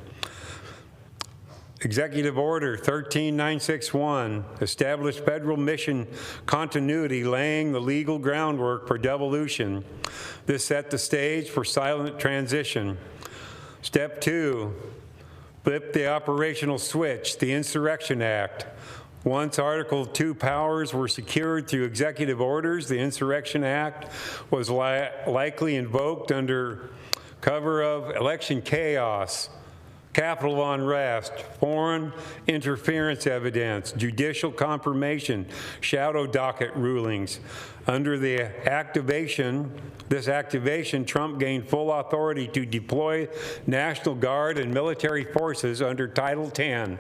Executive Order 13961, established federal mission continuity, laying the legal groundwork for devolution. This set the stage for silent transition. Step 2, flip the operational switch, the Insurrection Act. Once Article 2 powers were secured through executive orders, the Insurrection Act was likely invoked under cover of election chaos, Capitol unrest, foreign interference evidence, judicial confirmation, shadow docket rulings. Under this activation, Trump gained full authority to deploy National Guard and military forces under Title 10.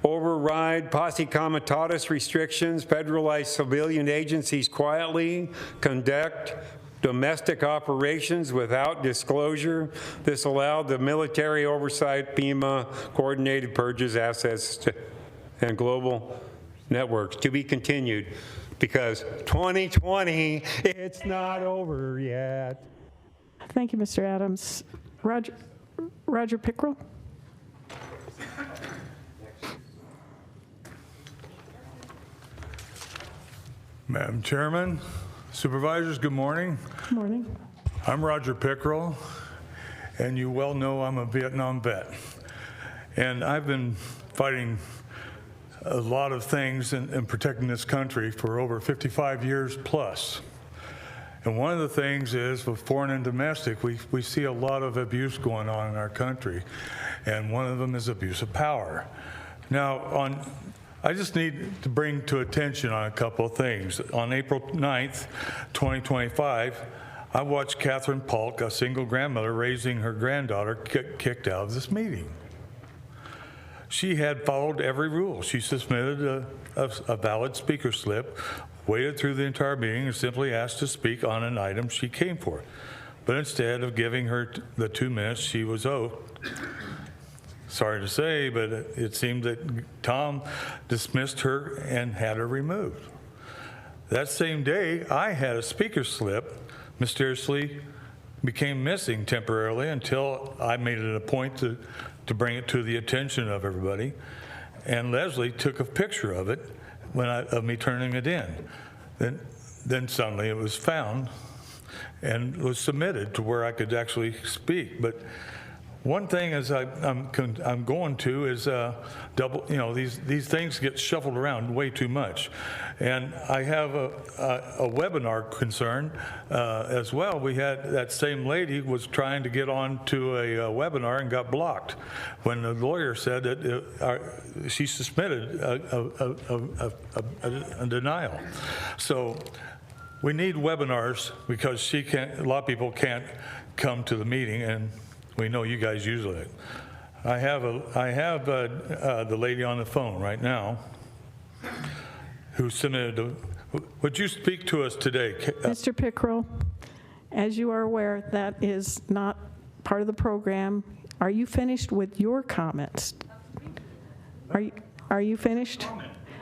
Override posse comitatus restrictions, federalize civilian agencies quietly, conduct domestic operations without disclosure. This allowed the military oversight, FEMA, coordinated purges, assets, and global networks to be continued because 2020, it's not over yet. Thank you, Mr. Adams. Roger Pickrell? Madam Chairman, Supervisors, good morning. Good morning. I'm Roger Pickrell, and you well know I'm a Vietnam vet. And I've been fighting a lot of things in protecting this country for over 55 years plus. And one of the things is with foreign and domestic, we see a lot of abuse going on in our country. And one of them is abuse of power. Now, I just need to bring to attention on a couple of things. On April 9th, 2025, I watched Catherine Polk, a single grandmother raising her granddaughter, kicked out of this meeting. She had followed every rule. She submitted a valid speaker slip, waited through the entire meeting, and simply asked to speak on an item she came for. But instead of giving her the 2 minutes she was owed, sorry to say, but it seemed that Tom dismissed her and had her removed. That same day, I had a speaker slip mysteriously became missing temporarily until I made it a point to bring it to the attention of everybody. And Leslie took a picture of it of me turning it in. Then suddenly it was found and was submitted to where I could actually speak. But one thing is I'm going to is these things get shuffled around way too much, and I have a webinar concern as well. We had that same lady was trying to get on to a webinar and got blocked when the lawyer said that she submitted a denial. So we need webinars because a lot of people can't come to the meeting, and we know you guys usually it. I have the lady on the phone right now who submitted. Would you speak to us today? Mr. Pickrell, as you are aware, that is not part of the program. Are you finished with your comments? Are you finished?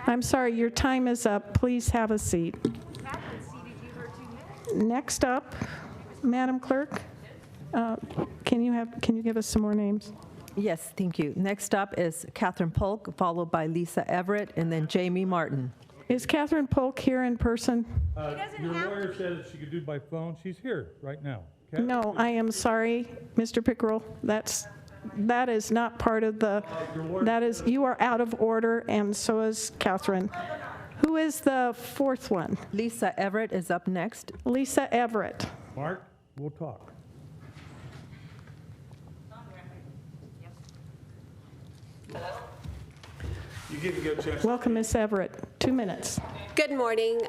I'm sorry, your time is up. Please have a seat. Next up, Madam Clerk. Can you give us some more names? Yes, thank you. Next up is Catherine Polk, followed by Lisa Everett, and then Jamie Martin. Is Catherine Polk here in person? Your lawyer said that she could do by phone. She's here right now. No, I am sorry, Mr. Pickrell. That is not part of the. You are out of order, and so is Catherine. Who is the fourth one? Lisa Everett is up next. Lisa Everett. Mark, we'll talk. Welcome, Ms. Everett. 2 minutes. Good morning.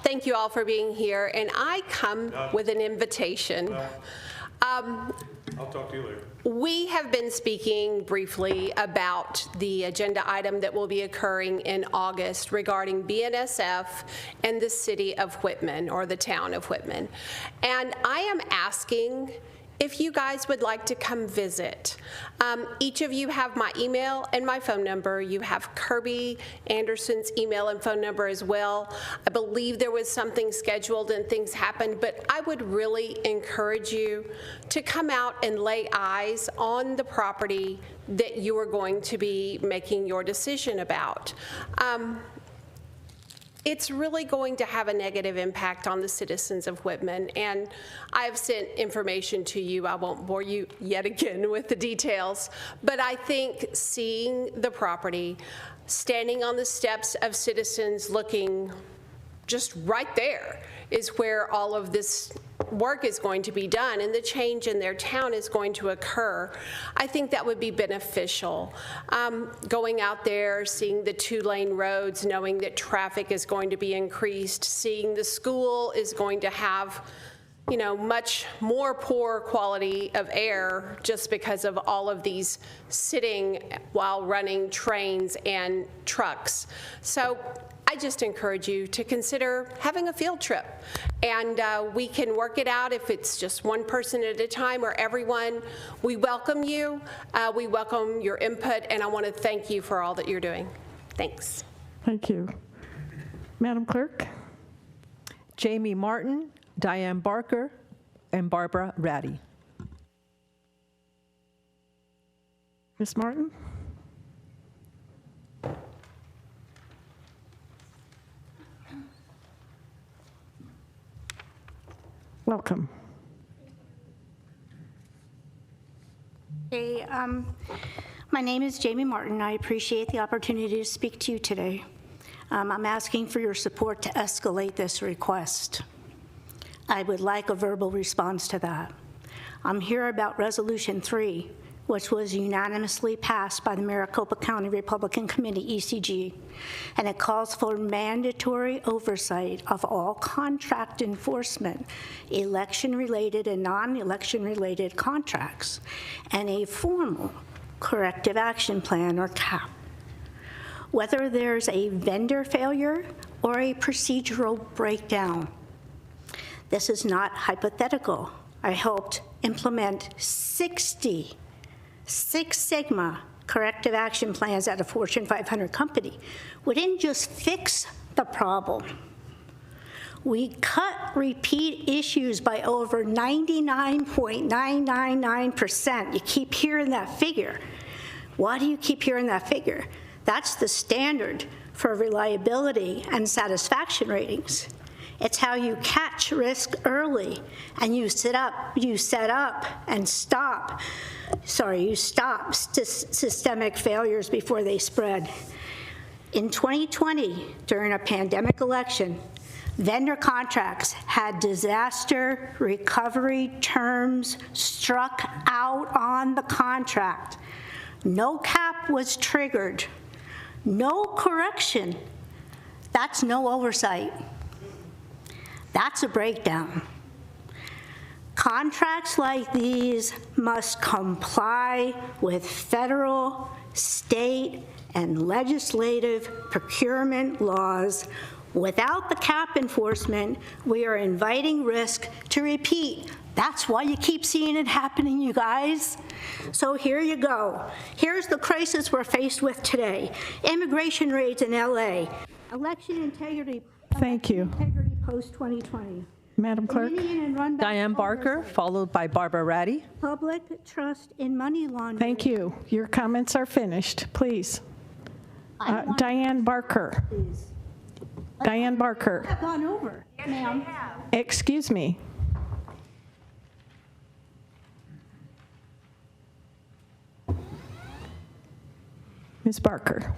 Thank you all for being here. And I come with an invitation. I'll talk to you later. We have been speaking briefly about the agenda item that will be occurring in August regarding BNSF and the city of Whitman, or the town of Whitman. And I am asking if you guys would like to come visit. Each of you have my email and my phone number. You have Kirby Anderson's email and phone number as well. I believe there was something scheduled and things happened, but I would really encourage you to come out and lay eyes on the property that you are going to be making your decision about. It's really going to have a negative impact on the citizens of Whitman, and I've sent information to you. I won't bore you yet again with the details, but I think seeing the property, standing on the steps of Citizens looking just right there is where all of this work is going to be done and the change in their town is going to occur. I think that would be beneficial. Going out there, seeing the 2-lane roads, knowing that traffic is going to be increased, seeing the school is going to have, you know, much more poor quality of air just because of all of these sitting while running trains and trucks. So I just encourage you to consider having a field trip, and we can work it out if it's just one person at a time or everyone. We welcome you. We welcome your input, and I want to thank you for all that you're doing. Thanks. Thank you. Madam Clerk? Jamie Martin, Diane Barker, and Barbara Ratty. Ms. Martin? Welcome. Hey, my name is Jamie Martin. I appreciate the opportunity to speak to you today. I'm asking for your support to escalate this request. I would like a verbal response to that. I'm here about Resolution 3, which was unanimously passed by the Maricopa County Republican Committee, ECG, and it calls for mandatory oversight of all contract enforcement, election-related and non-election-related contracts, and a formal corrective action plan or CAP. Whether there's a vendor failure or a procedural breakdown. This is not hypothetical. I helped implement 60 Six Sigma corrective action plans at a Fortune 500 company. We didn't just fix the problem. We cut repeat issues by over 99.999%. You keep hearing that figure. Why do you keep hearing that figure? That's the standard for reliability and satisfaction ratings. It's how you catch risk early and you stop systemic failures before they spread. In 2020, during a pandemic election, vendor contracts had disaster recovery terms struck out on the contract. No cap was triggered. No correction. That's no oversight. That's a breakdown. Contracts like these must comply with federal, state, and legislative procurement laws. Without the cap enforcement, we are inviting risk to repeat. That's why you keep seeing it happening, you guys. So here you go. Here's the crisis we're faced with today. Immigration raids in LA. Election integrity. Thank you. Integrity post-2020. Madam Clerk. Diane Barker, followed by Barbara Ratty. Public trust in money laundering. Thank you. Your comments are finished, please. Diane Barker. Please. Diane Barker. I've gone over, ma'am. Excuse me. Ms. Barker.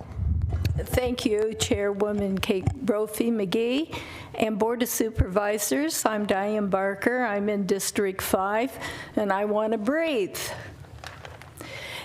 Thank you, Chairwoman Kate Brophy McGee and Board of Supervisors. I'm Diane Barker. I'm in District 5, and I want to breathe.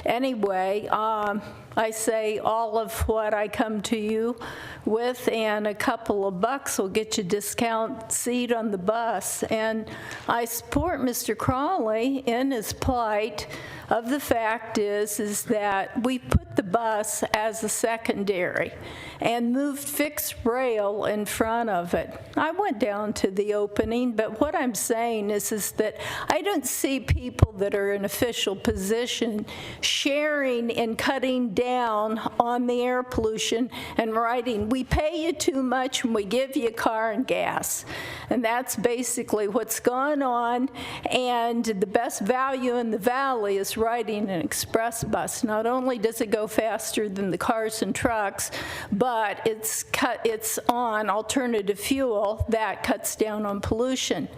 Anyway, I say all of what I come to you with, and a couple of bucks will get you a discount seat on the bus. And I support Mr. Crawley in his plight of the fact is that we put the bus as a secondary and moved fixed rail in front of it. I went down to the opening, but what I'm saying is that I don't see people that are in official position sharing and cutting down on the air pollution and writing, we pay you too much and we give you a car and gas. And that's basically what's going on, and the best value in the valley is riding an express bus. Not only does it go faster than the cars and trucks, but it's on alternative fuel that cuts down on pollution.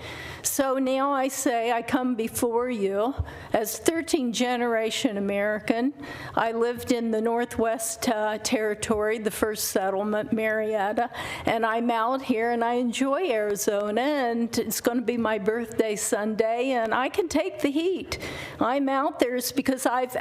So now I say I come before you as 13th-generation American. I lived in the Northwest Territory, the first settlement, Marietta, and I'm out here and I enjoy Arizona, and it's going to be my birthday Sunday, and I can take the heat. I'm out there it's because I've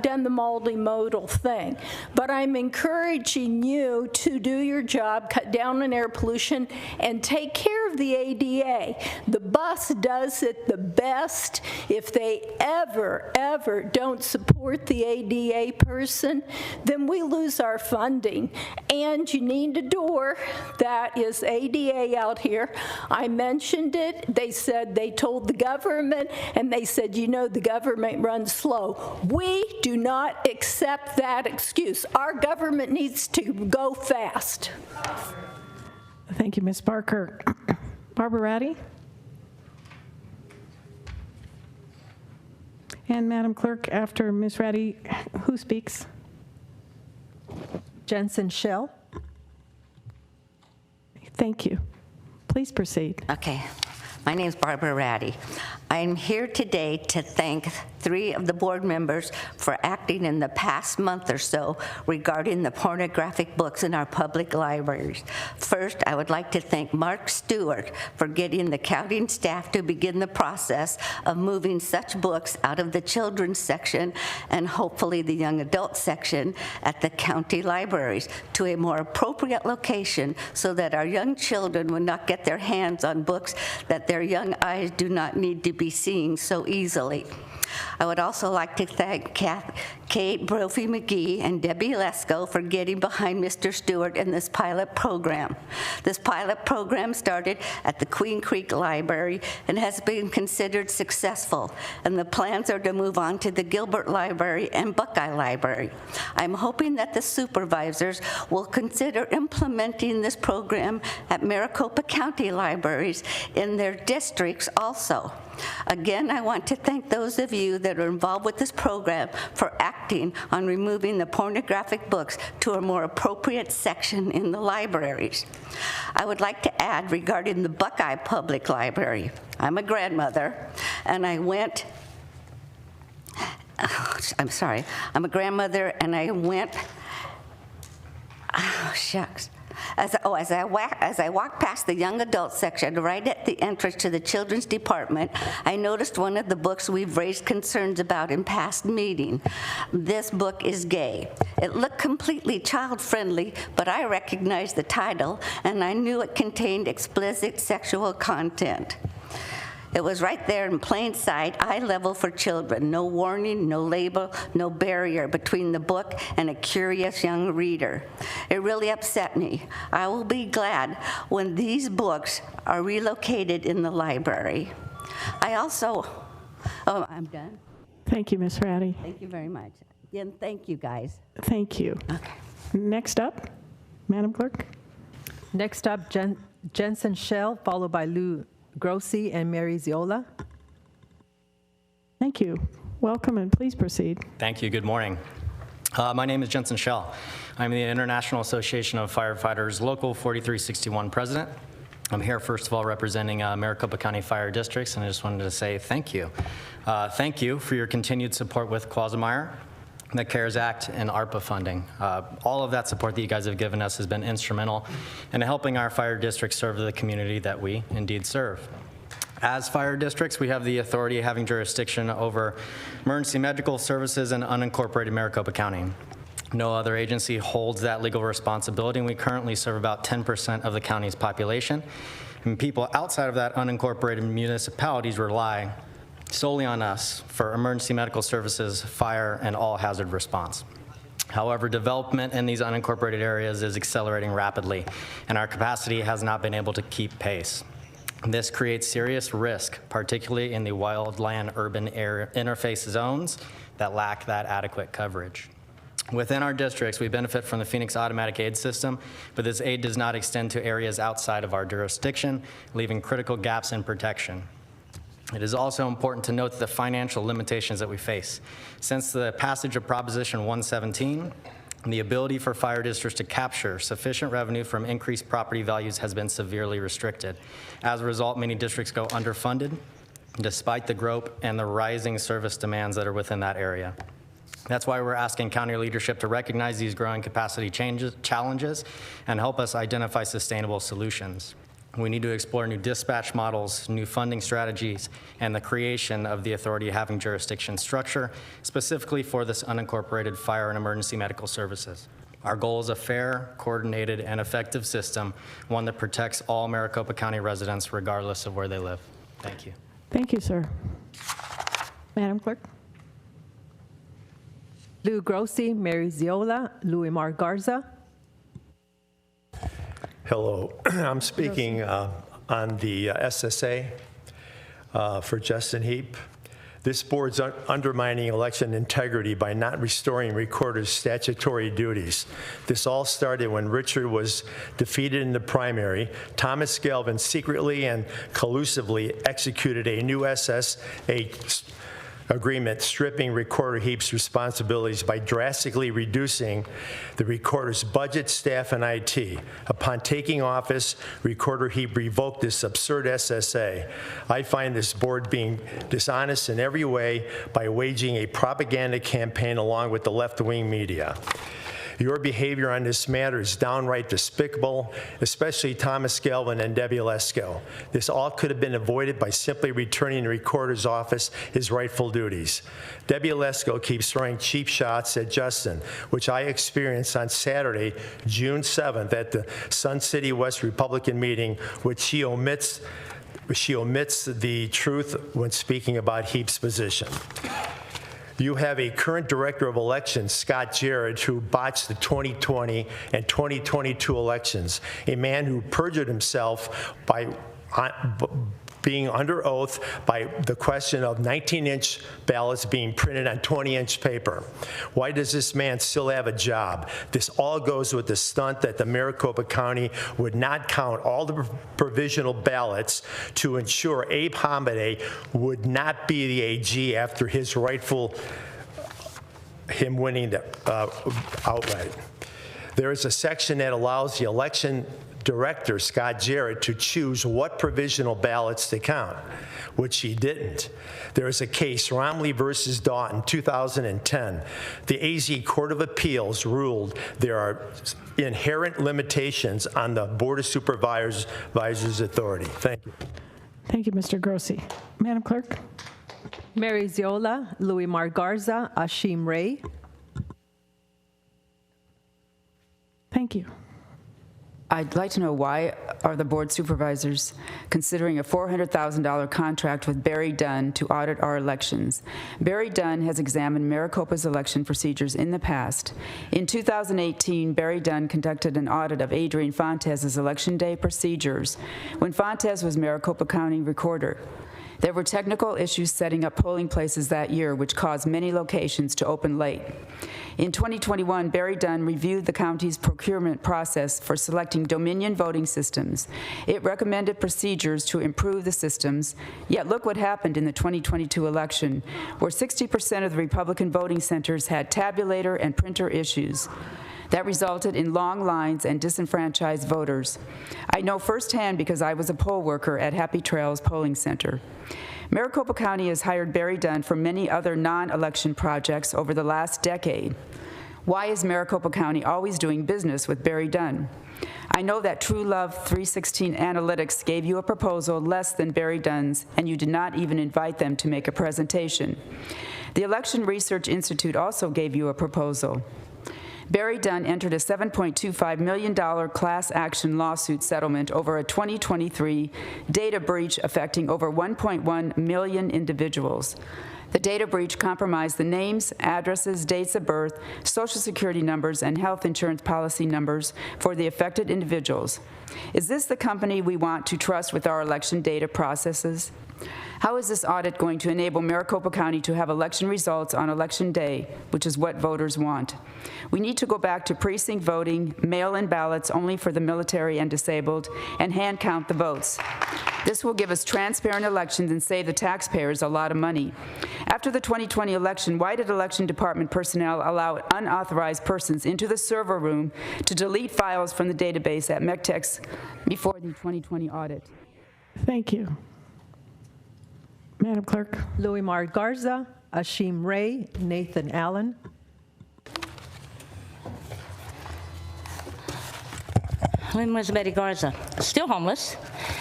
done the multimodal thing, but I'm encouraging you to do your job, cut down on air pollution, and take care of the ADA. The bus does it the best. If they ever don't support the ADA person, then we lose our funding. And you need a door that is ADA out here. I mentioned it. They said they told the government, and they said, you know, the government runs slow. We do not accept that excuse. Our government needs to go fast. Thank you, Ms. Barker. Barbara Ratty? And Madam Clerk, after Ms. Ratty, who speaks? Jensen Shell. Thank you. Please proceed. Okay. My name is Barbara Ratty. I'm here today to thank 3 of the board members for acting in the past month or so regarding the pornographic books in our public libraries. First, I would like to thank Mark Stewart for getting the county staff to begin the process of moving such books out of the children's section and hopefully the young adult section at the county libraries to a more appropriate location so that our young children would not get their hands on books that their young eyes do not need to be seeing so easily. I would also like to thank Kate Brophy-McGee and Debbie Lesko for getting behind Mr. Stewart in this pilot program. This pilot program started at the Queen Creek Library and has been considered successful, and the plans are to move on to the Gilbert Library and Buckeye Library. I'm hoping that the supervisors will consider implementing this program at Maricopa County Libraries in their districts also. Again, I want to thank those of you that are involved with this program for acting on removing the pornographic books to a more appropriate section in the libraries. I would like to add regarding the Buckeye Public Library. I'm a grandmother, and I went, I'm As I walked past the young adult section right at the entrance to the children's department, I noticed one of the books we've raised concerns about in past meeting. This book is gay. It looked completely child-friendly, but I recognized the title, and I knew it contained explicit sexual content. It was right there in plain sight, eye level for children. No warning, no label, no barrier between the book and a curious young reader. It really upset me. I will be glad when these books are relocated in the library. I also, I'm done. Thank you, Ms. Ratty. Thank you very much. Again, thank you, guys. Thank you. Okay. Next up, Madam Clerk. Next up, Jensen Shell, followed by Lou Grossi and Mary Ziola. Thank you. Welcome, and please proceed. Thank you. Good morning. My name is Jensen Shell. I'm the International Association of Firefighters Local 4361 president. I'm here, first of all, representing Maricopa County Fire Districts, and I just wanted to say thank you. Thank you for your continued support with Quagmire, the CARES Act, and ARPA funding. All of that support that you guys have given us has been instrumental in helping our fire districts serve the community that we indeed serve. As fire districts, we have the authority of having jurisdiction over emergency medical services in unincorporated Maricopa County. No other agency holds that legal responsibility, and we currently serve about 10% of the county's population. And people outside of that unincorporated municipalities rely solely on us for emergency medical services, fire, and all hazard response. However, development in these unincorporated areas is accelerating rapidly, and our capacity has not been able to keep pace. This creates serious risk, particularly in the wildland-urban interface zones that lack that adequate coverage. Within our districts, we benefit from the Phoenix Automatic Aid System, but this aid does not extend to areas outside of our jurisdiction, leaving critical gaps in protection. It is also important to note the financial limitations that we face. Since the passage of Proposition 117, the ability for fire districts to capture sufficient revenue from increased property values has been severely restricted. As a result, many districts go underfunded despite the growth and the rising service demands that are within that area. That's why we're asking county leadership to recognize these growing capacity challenges and help us identify sustainable solutions. We need to explore new dispatch models, new funding strategies, and the creation of the authority having jurisdiction structure, specifically for this unincorporated fire and emergency medical services. Our goal is a fair, coordinated, and effective system, one that protects all Maricopa County residents regardless of where they live. Thank you. Thank you, sir. Madam Clerk. Lou Grossi, Mary Ziola, Louis Mar Garza. Hello, I'm speaking on the SSA for Justin Heap. This board's undermining election integrity by not restoring recorders' statutory duties. This all started when Richard was defeated in the primary. Thomas Galvin secretly and collusively executed a new SSA agreement stripping Recorder Heap's responsibilities by drastically reducing the recorder's budget, staff, and IT. Upon taking office, Recorder Heap revoked this absurd SSA. I find this board being dishonest in every way by waging a propaganda campaign along with the left-wing media. Your behavior on this matter is downright despicable, especially Thomas Galvin and Debbie Lesko. This all could have been avoided by simply returning the recorder's office his rightful duties. Debbie Lesko keeps throwing cheap shots at Justin, which I experienced on Saturday, June 7th at the Sun City West Republican meeting, which she omits the truth when speaking about Heap's position. You have a current director of elections, Scott Jarrett, who botched the 2020 and 2022 elections, a man who perjured himself by being under oath by the question of 19-inch ballots being printed on 20-inch paper. Why does this man still have a job? This all goes with the stunt that the Maricopa County would not count all the provisional ballots to ensure Abe Hamadeh would not be the AG after his rightful him winning the outright. There is a section that allows the election director, Scott Jarrett, to choose what provisional ballots to count, which he didn't. There is a case, Romley versus Daughton, 2010. The AZ Court of Appeals ruled there are inherent limitations on the Board of Supervisors' authority. Thank you. Thank you, Mr. Grossi. Madam Clerk. Mary Ziola, Louis Mar Garza, Ashim Ray. Thank you. I'd like to know, why are the board supervisors considering a $400,000 contract with Barry Dunn to audit our elections? Barry Dunn has examined Maricopa's election procedures in the past. In 2018, Barry Dunn conducted an audit of Adrian Fontez's election day procedures when Fontez was Maricopa County Recorder. There were technical issues setting up polling places that year, which caused many locations to open late. In 2021, Barry Dunn reviewed the county's procurement process for selecting Dominion voting systems. It recommended procedures to improve the systems, yet look what happened in the 2022 election, where 60% of the Republican voting centers had tabulator and printer issues. That resulted in long lines and disenfranchised voters. I know firsthand because I was a poll worker at Happy Trails Polling Center. Maricopa County has hired Barry Dunn for many other non-election projects over the last decade. Why is Maricopa County always doing business with Barry Dunn? I know that True Love 316 Analytics gave you a proposal less than Barry Dunn's, and you did not even invite them to make a presentation. The Election Research Institute also gave you a proposal. Barry Dunn entered a $7.25 million class action lawsuit settlement over a 2023 data breach affecting over 1.1 million individuals. The data breach compromised the names, addresses, dates of birth, Social Security numbers, and health insurance policy numbers for the affected individuals. Is this the company we want to trust with our election data processes? How is this audit going to enable Maricopa County to have election results on Election Day, which is what voters want? We need to go back to precinct voting, mail-in ballots only for the military and disabled, and hand count the votes. This will give us transparent elections and save the taxpayers a lot of money. After the 2020 election, why did election department personnel allow unauthorized persons into the server room to delete files from the database at MECTEX before the 2020 audit? Thank you. Madam Clerk. Louis Mar Garza, Ashim Ray, Nathan Allen. Elizabeth Garza, still homeless,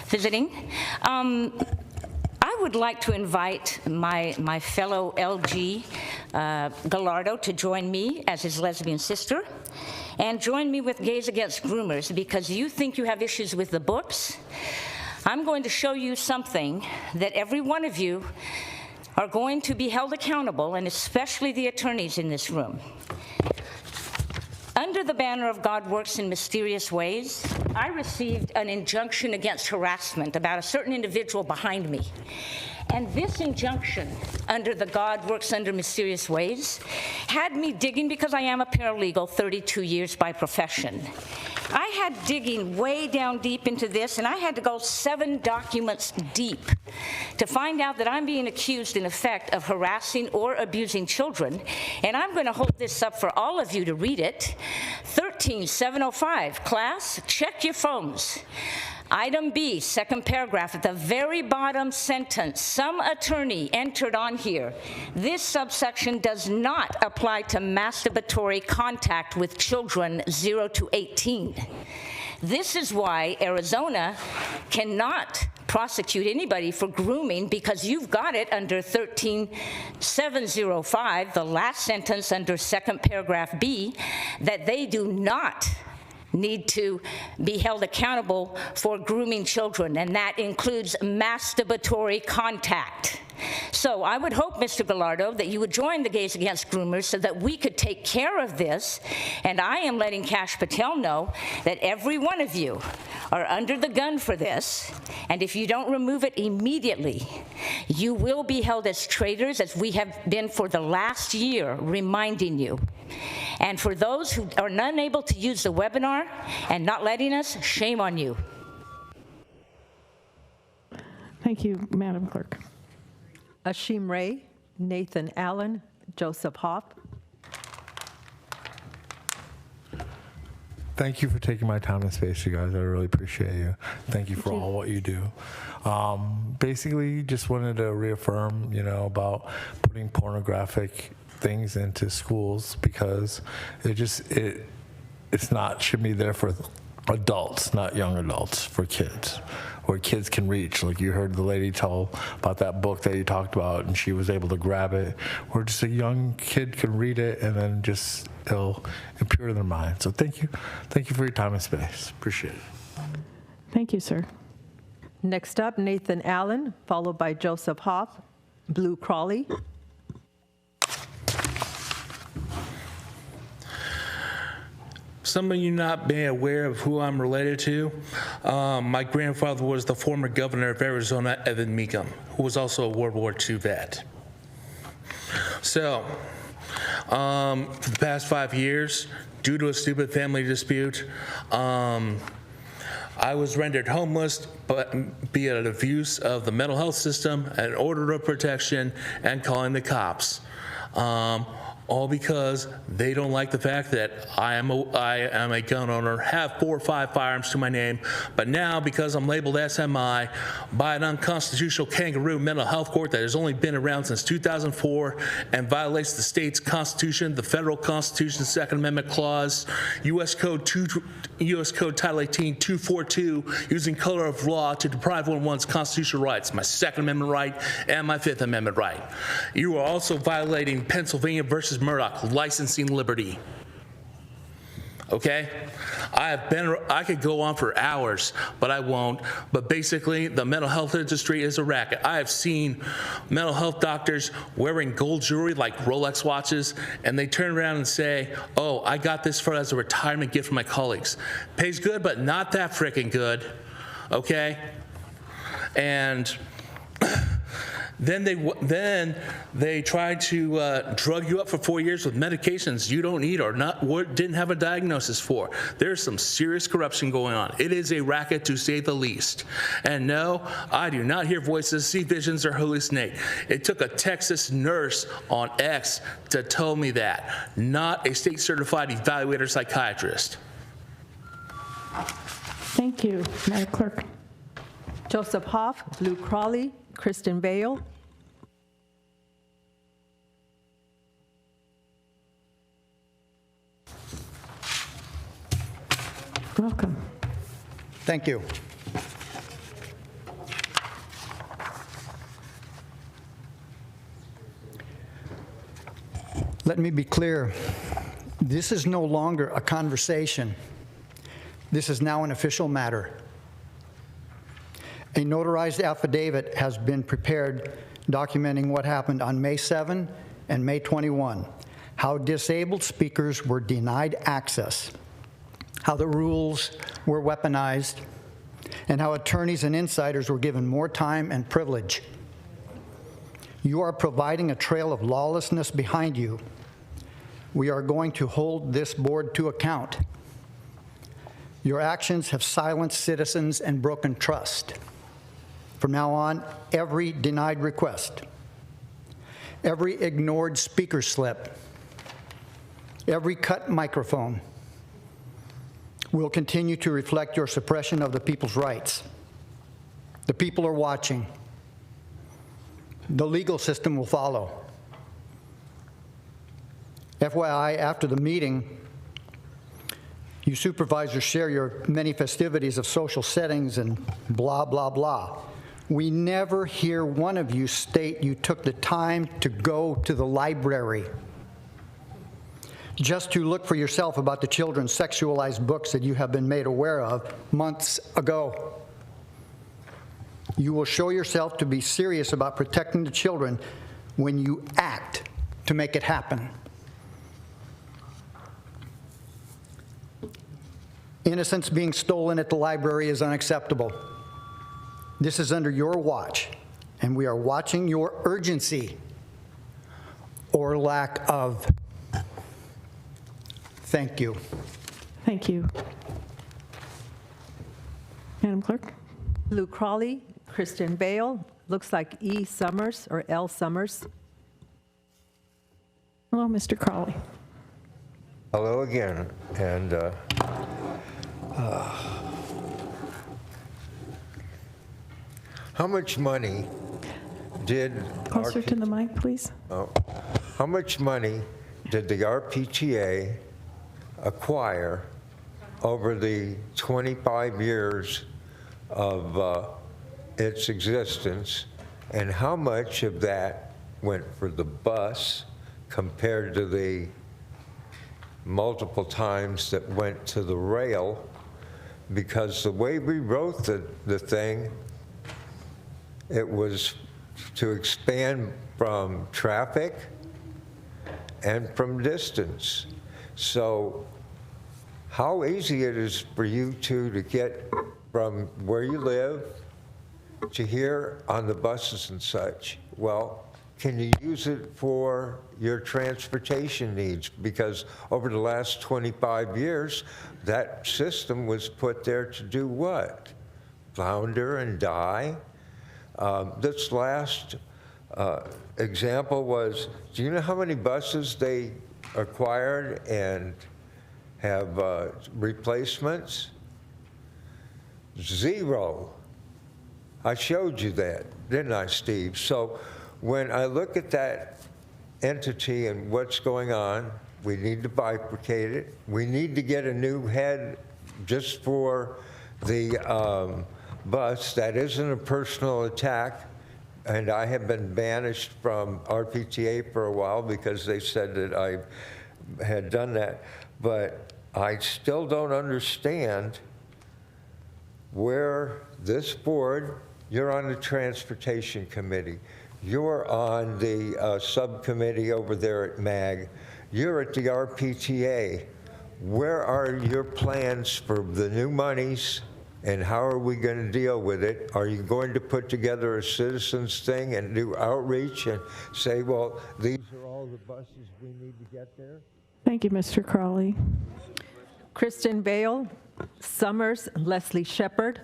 visiting. I would like to invite my fellow LG Gallardo to join me as his lesbian sister, and join me with Gays Against Groomers, because you think you have issues with the books. I'm going to show you something that every one of you are going to be held accountable, and especially the attorneys in this room. Under the banner of God Works in Mysterious Ways, I received an injunction against harassment about a certain individual behind me. And this injunction, under the God Works Under Mysterious Ways, had me digging, because I am a paralegal, 32 years by profession. I had digging way down deep into this, and I had to go 7 documents deep to find out that I'm being accused, in effect, of harassing or abusing children. And I'm going to hold this up for all of you to read it. 13705, class, check your phones. Item B, second paragraph, at the very bottom sentence, some attorney entered on here. This subsection does not apply to masturbatory contact with children 0 to 18. This is why Arizona cannot prosecute anybody for grooming, because you've got it under 13705, the last sentence under second paragraph B, that they do not need to be held accountable for grooming children, and that includes masturbatory contact. So I would hope, Mr. Gallardo, that you would join the Gays Against Groomers so that we could take care of this. And I am letting Kash Patel know that every one of you are under the gun for this, and if you don't remove it immediately, you will be held as traitors, as we have been for the last year reminding you. And for those who are unable to use the webinar and not letting us, shame on you. Thank you, Madam Clerk. Ashim Ray, Nathan Allen, Joseph Hoff. Thank you for taking my time and space, you guys. I really appreciate you. Thank you for all what you do. Basically, just wanted to reaffirm, about putting pornographic things into schools, because it's not, should be there for adults, not young adults, for kids, where kids can reach. Like you heard the lady tell about that book that you talked about, and she was able to grab it, where just a young kid can read it, and then just it'll impure their mind. So thank you for your time and space. Appreciate it. Thank you, sir. Next up, Nathan Allen, followed by Joseph Hoff, Blue Crawley. Some of you not being aware of who I'm related to, my grandfather was the former governor of Arizona, Evan Meacham, who was also a World War II vet. So, for the past 5 years, due to a stupid family dispute, I was rendered homeless, but via an abuse of the mental health system, an order of protection, and calling the cops. All because they don't like the fact that I am a gun owner, have 4 or 5 firearms to my name, but now because I'm labeled SMI by an unconstitutional kangaroo mental health court that has only been around since 2004 and violates the state's constitution, the federal constitution's Second Amendment clause, U.S. Code Title 18, 242, using color of law to deprive one's constitutional rights, my Second Amendment right and my Fifth Amendment right. You are also violating Pennsylvania versus Murdoch, licensing liberty. Okay? I could go on for hours, but I won't. But basically, the mental health industry is a racket. I have seen mental health doctors wearing gold jewelry like Rolex watches, and they turn around and say, oh, I got this as a retirement gift from my colleagues. Pays good, but not that freaking good. Okay? And Then they try to drug you up for 4 years with medications you don't need or didn't have a diagnosis for. There's some serious corruption going on. It is a racket, to say the least. And no, I do not hear voices, see visions, or hallucinate. It took a Texas nurse on X to tell me that, not a state-certified evaluator psychiatrist. Thank you, Madam Clerk. Joseph Hoff, Lou Crawley, Kristen Vale. Welcome. Thank you. Let me be clear. This is no longer a conversation. This is now an official matter. A notarized affidavit has been prepared documenting what happened on May 7 and May 21, how disabled speakers were denied access, how the rules were weaponized, and how attorneys and insiders were given more time and privilege. You are providing a trail of lawlessness behind you. We are going to hold this board to account. Your actions have silenced citizens and broken trust. From now on, every denied request, every ignored speaker slip, every cut microphone will continue to reflect your suppression of the people's rights. The people are watching. The legal system will follow. FYI, after the meeting, you supervisors share your many festivities of social settings and blah, blah, blah. We never hear one of you state you took the time to go to the library just to look for yourself about the children's sexualized books that you have been made aware of months ago. You will show yourself to be serious about protecting the children when you act to make it happen. Innocence being stolen at the library is unacceptable. This is under your watch, and we are watching your urgency or lack of. Thank you. Thank you. Madam Clerk? Lou Crawley, Kristen Vale, looks like E. Summers or L. Summers. Hello, Mr. Crawley. Hello again, and how much money did Closer to the mic, please. how much money did the RPTA acquire over the 25 years of its existence, and how much of that went for the bus compared to the multiple times that went to the rail? Because the way we wrote the thing, it was to expand from traffic and from distance. So how easy it is for you two to get from where you live to here on the buses and such? Well, can you use it for your transportation needs? Because over the last 25 years, that system was put there to do what? Flounder and die. This last example was, do you know how many buses they acquired and have replacements? 0. I showed you that, didn't I, Steve? So when I look at that entity and what's going on, we need to bifurcate it. We need to get a new head just for the bus. That isn't a personal attack, and I have been banished from RPTA for a while because they said that I had done that. But I still don't understand where this board, you're on the Transportation Committee, you're on the subcommittee over there at MAG, you're at the RPTA. Where are your plans for the new monies and how are we going to deal with it? Are you going to put together a citizens thing and do outreach and say, well, these are all the buses we need to get there? Thank you, Mr. Crawley. Kristen Bale, Summers, Leslie Shepard.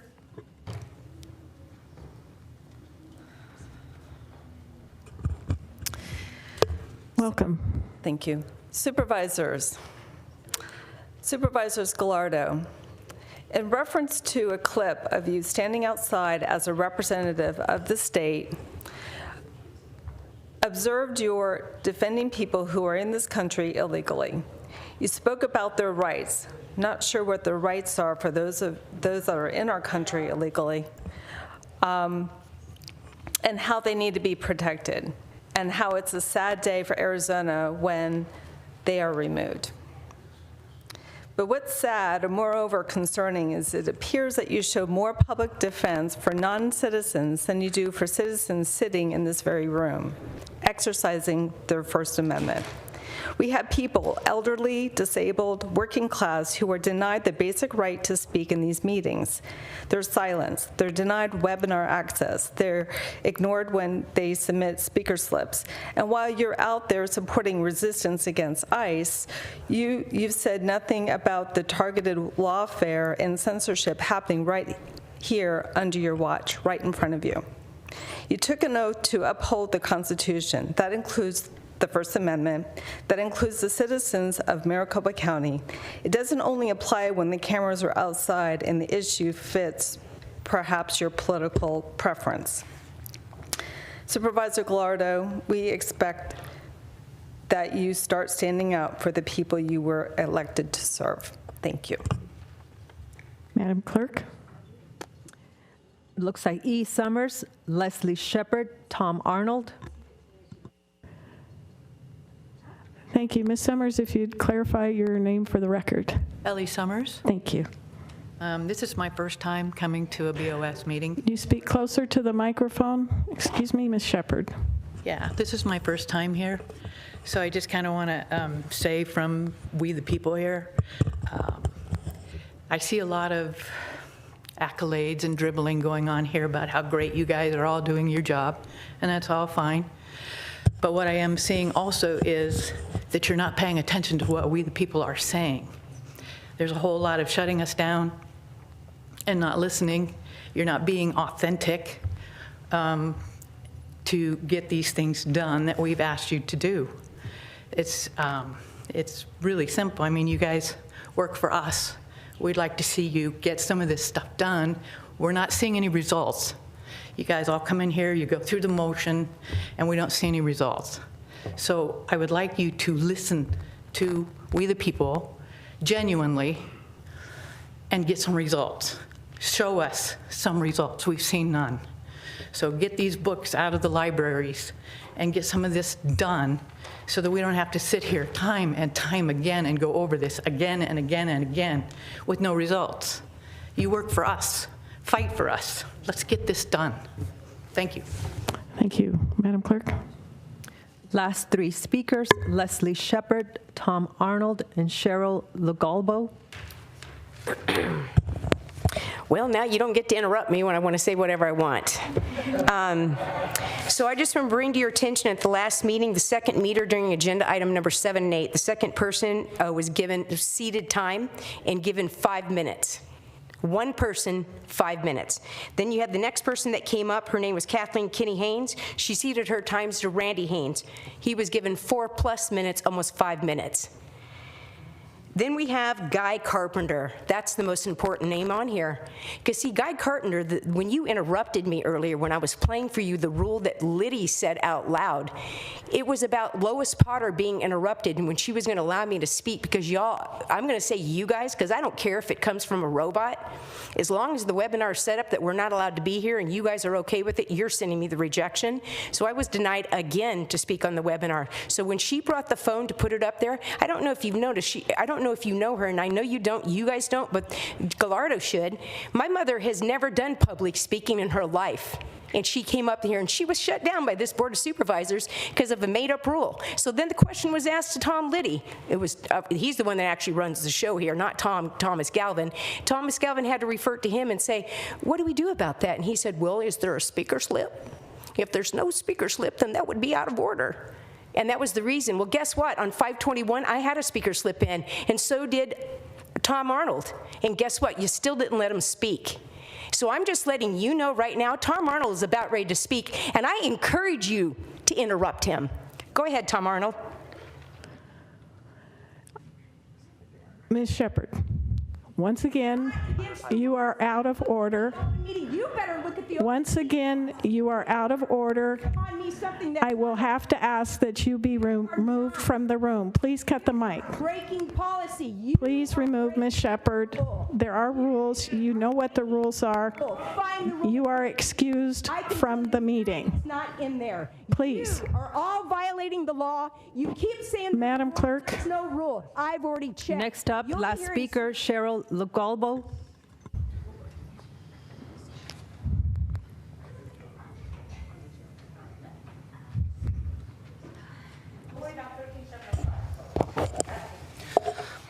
Welcome. Thank you. Supervisors. Supervisors Gallardo, in reference to a clip of you standing outside as a representative of the state, observed your defending people who are in this country illegally. You spoke about their rights. Not sure what their rights are for those that are in our country illegally, and how they need to be protected, and how it's a sad day for Arizona when they are removed. But what's sad, and moreover concerning, is it appears that you show more public defense for non-citizens than you do for citizens sitting in this very room, exercising their First Amendment. We have people, elderly, disabled, working class, who are denied the basic right to speak in these meetings. They're silenced. They're denied webinar access. They're ignored when they submit speaker slips. And while you're out there supporting resistance against ICE, you've said nothing about the targeted lawfare and censorship happening right here under your watch, right in front of you. You took an oath to uphold the Constitution. That includes the First Amendment, that includes the citizens of Maricopa County. It doesn't only apply when the cameras are outside and the issue fits perhaps your political preference. Supervisor Gallardo, we expect that you start standing up for the people you were elected to serve. Thank you. Madam Clerk. Looks like E. Summers, Leslie Shepard, Tom Arnold. Thank you. Ms. Summers, if you'd clarify your name for the record. Ellie Summers. Thank you. This is my first time coming to a BOS meeting. You speak closer to the microphone. Excuse me, Ms. Shepard. Yeah, this is my first time here. So I just kind of want to say from we the people here, I see a lot of accolades and dribbling going on here about how great you guys are all doing your job, and that's all fine. But what I am seeing also is that you're not paying attention to what we the people are saying. There's a whole lot of shutting us down and not listening. You're not being authentic to get these things done that we've asked you to do. It's really simple. I mean, you guys work for us. We'd like to see you get some of this stuff done. We're not seeing any results. You guys all come in here, you go through the motion, and we don't see any results. So I would like you to listen to we the people genuinely and get some results. Show us some results. We've seen none. So get these books out of the libraries and get some of this done so that we don't have to sit here time and time again and go over this again and again and again with no results. You work for us. Fight for us. Let's get this done. Thank you. Thank you. Madam Clerk. Last three speakers, Leslie Shepard, Tom Arnold, and Cheryl Legalbo. Well, now you don't get to interrupt me when I want to say whatever I want. So I just want to bring to your attention at the last meeting, the second meter during agenda item number 7 and 8, the second person was given seated time and given 5 minutes. One person, 5 minutes. Then you had the next person that came up. Her name was Kathleen Kinney Haynes. She ceded her times to Randy Haynes. He was given 4+ minutes, almost 5 minutes. Then we have Guy Carpenter. That's the most important name on here. Because see, Guy Carpenter, when you interrupted me earlier when I was playing for you the rule that Liddy said out loud, it was about Lois Potter being interrupted and when she was going to allow me to speak because y'all, I'm going to say you guys because I don't care if it comes from a robot. As long as the webinar is set up that we're not allowed to be here and you guys are okay with it, you're sending me the rejection. So I was denied again to speak on the webinar. So when she brought the phone to put it up there, I don't know if you've noticed, I don't know if you know her, and I know you don't, you guys don't, but Gallardo should. My mother has never done public speaking in her life. And she came up here, and she was shut down by this Board of Supervisors because of a made-up rule. So then the question was asked to Tom Liddy. It was, he's the one that actually runs the show here, not Thomas Galvin. Thomas Galvin had to refer to him and say, what do we do about that? And he said, well, is there a speaker slip? If there's no speaker slip, then that would be out of order. And that was the reason. Well, guess what? On 521, I had a speaker slip in, and so did Tom Arnold. And guess what? You still didn't let him speak. So I'm just letting you know right now, Tom Arnold is about ready to speak, and I encourage you to interrupt him. Go ahead, Tom Arnold. Ms. Shepherd, once again, you are out of order. You better look at the Once again, you are out of order. I will have to ask that you be removed from the room. Please cut the mic. breaking policy. Please remove Ms. Shepherd. There are rules. You know what the rules are. You are excused from the meeting. It's not in there. Please. You are all violating the law. You keep saying Madam Clerk. there's no rule. I've already checked. Next up, You're last hearing- speaker, Cheryl Lugalbo.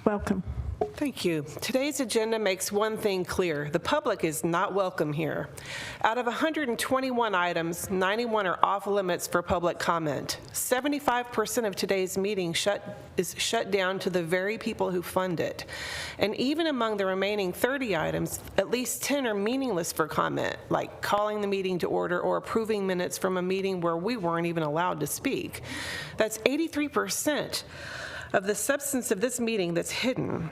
Welcome. Thank you. Today's agenda makes one thing clear. The public is not welcome here. Out of 121 items, 91 are off limits for public comment. 75% of today's meeting is shut down to the very people who fund it. And even among the remaining 30 items, at least 10 are meaningless for comment, like calling the meeting to order or approving minutes from a meeting where we weren't even allowed to speak. That's 83% of the substance of this meeting that's hidden.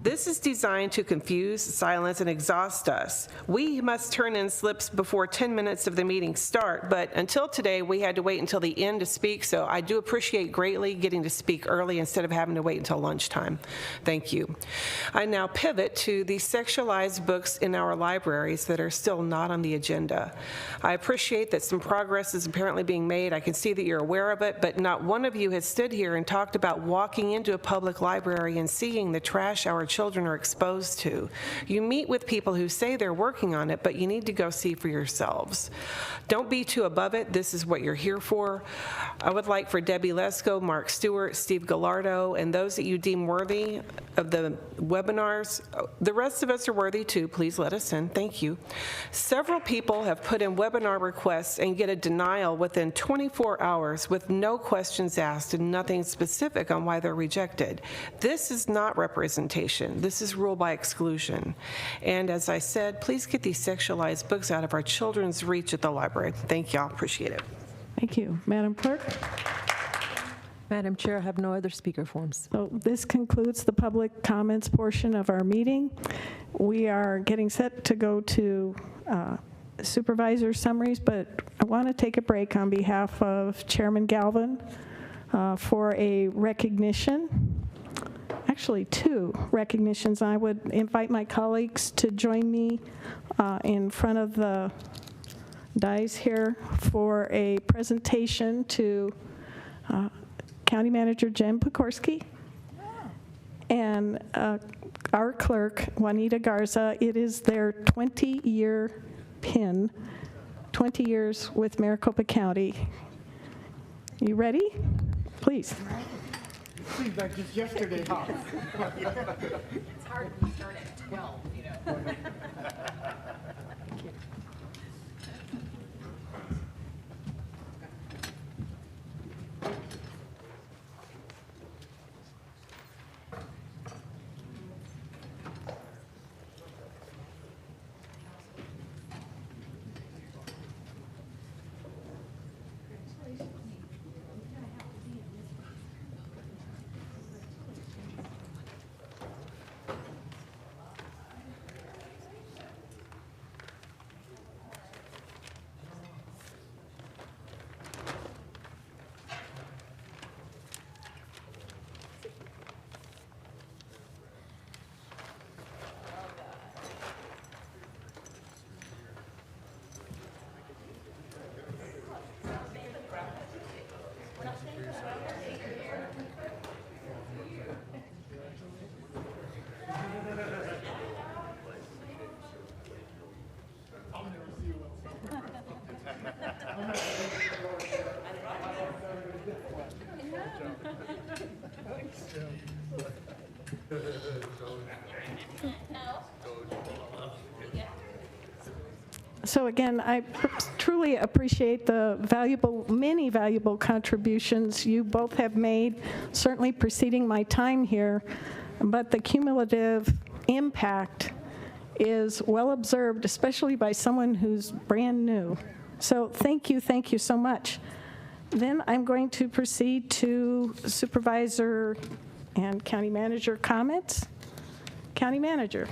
This is designed to confuse, silence, and exhaust us. We must turn in slips before 10 minutes of the meeting start, but until today, we had to wait until the end to speak, so I do appreciate greatly getting to speak early instead of having to wait until lunchtime. Thank you. I now pivot to the sexualized books in our libraries that are still not on the agenda. I appreciate that some progress is apparently being made. I can see that you're aware of it, but not one of you has stood here and talked about walking into a public library and seeing the trash our children are exposed to. You meet with people who say they're working on it, but you need to go see for yourselves. Don't be too above it. This is what you're here for. I would like for Debbie Lesko, Mark Stewart, Steve Gallardo, and those that you deem worthy of the webinars. The rest of us are worthy too. Please let us in. Thank you. Several people have put in webinar requests and get a denial within 24 hours with no questions asked and nothing specific on why they're rejected. This is not representation. This is rule by exclusion. And as I said, please get these sexualized books out of our children's reach at the library. Thank y'all. Appreciate it. Thank you. Madam Clerk? Madam Chair, I have no other speaker forms. So this concludes the public comments portion of our meeting. We are getting set to go to supervisor summaries, but I want to take a break on behalf of Chairman Galvin for a recognition. Actually, two recognitions. I would invite my colleagues to join me in front of the dais here for a presentation to County Manager Jen Pekorski and our clerk, Juanita Garza. It is their 20-year pin, 20 years with Maricopa County. You ready? Please. Seems like just yesterday, huh? It's hard when you start at 12, you know. So again, I truly appreciate the many valuable contributions you both have made, certainly preceding my time here, but the cumulative impact is well observed, especially by someone who's brand new. So thank you so much. Then I'm going to proceed to Supervisor and County Manager comments. County Manager.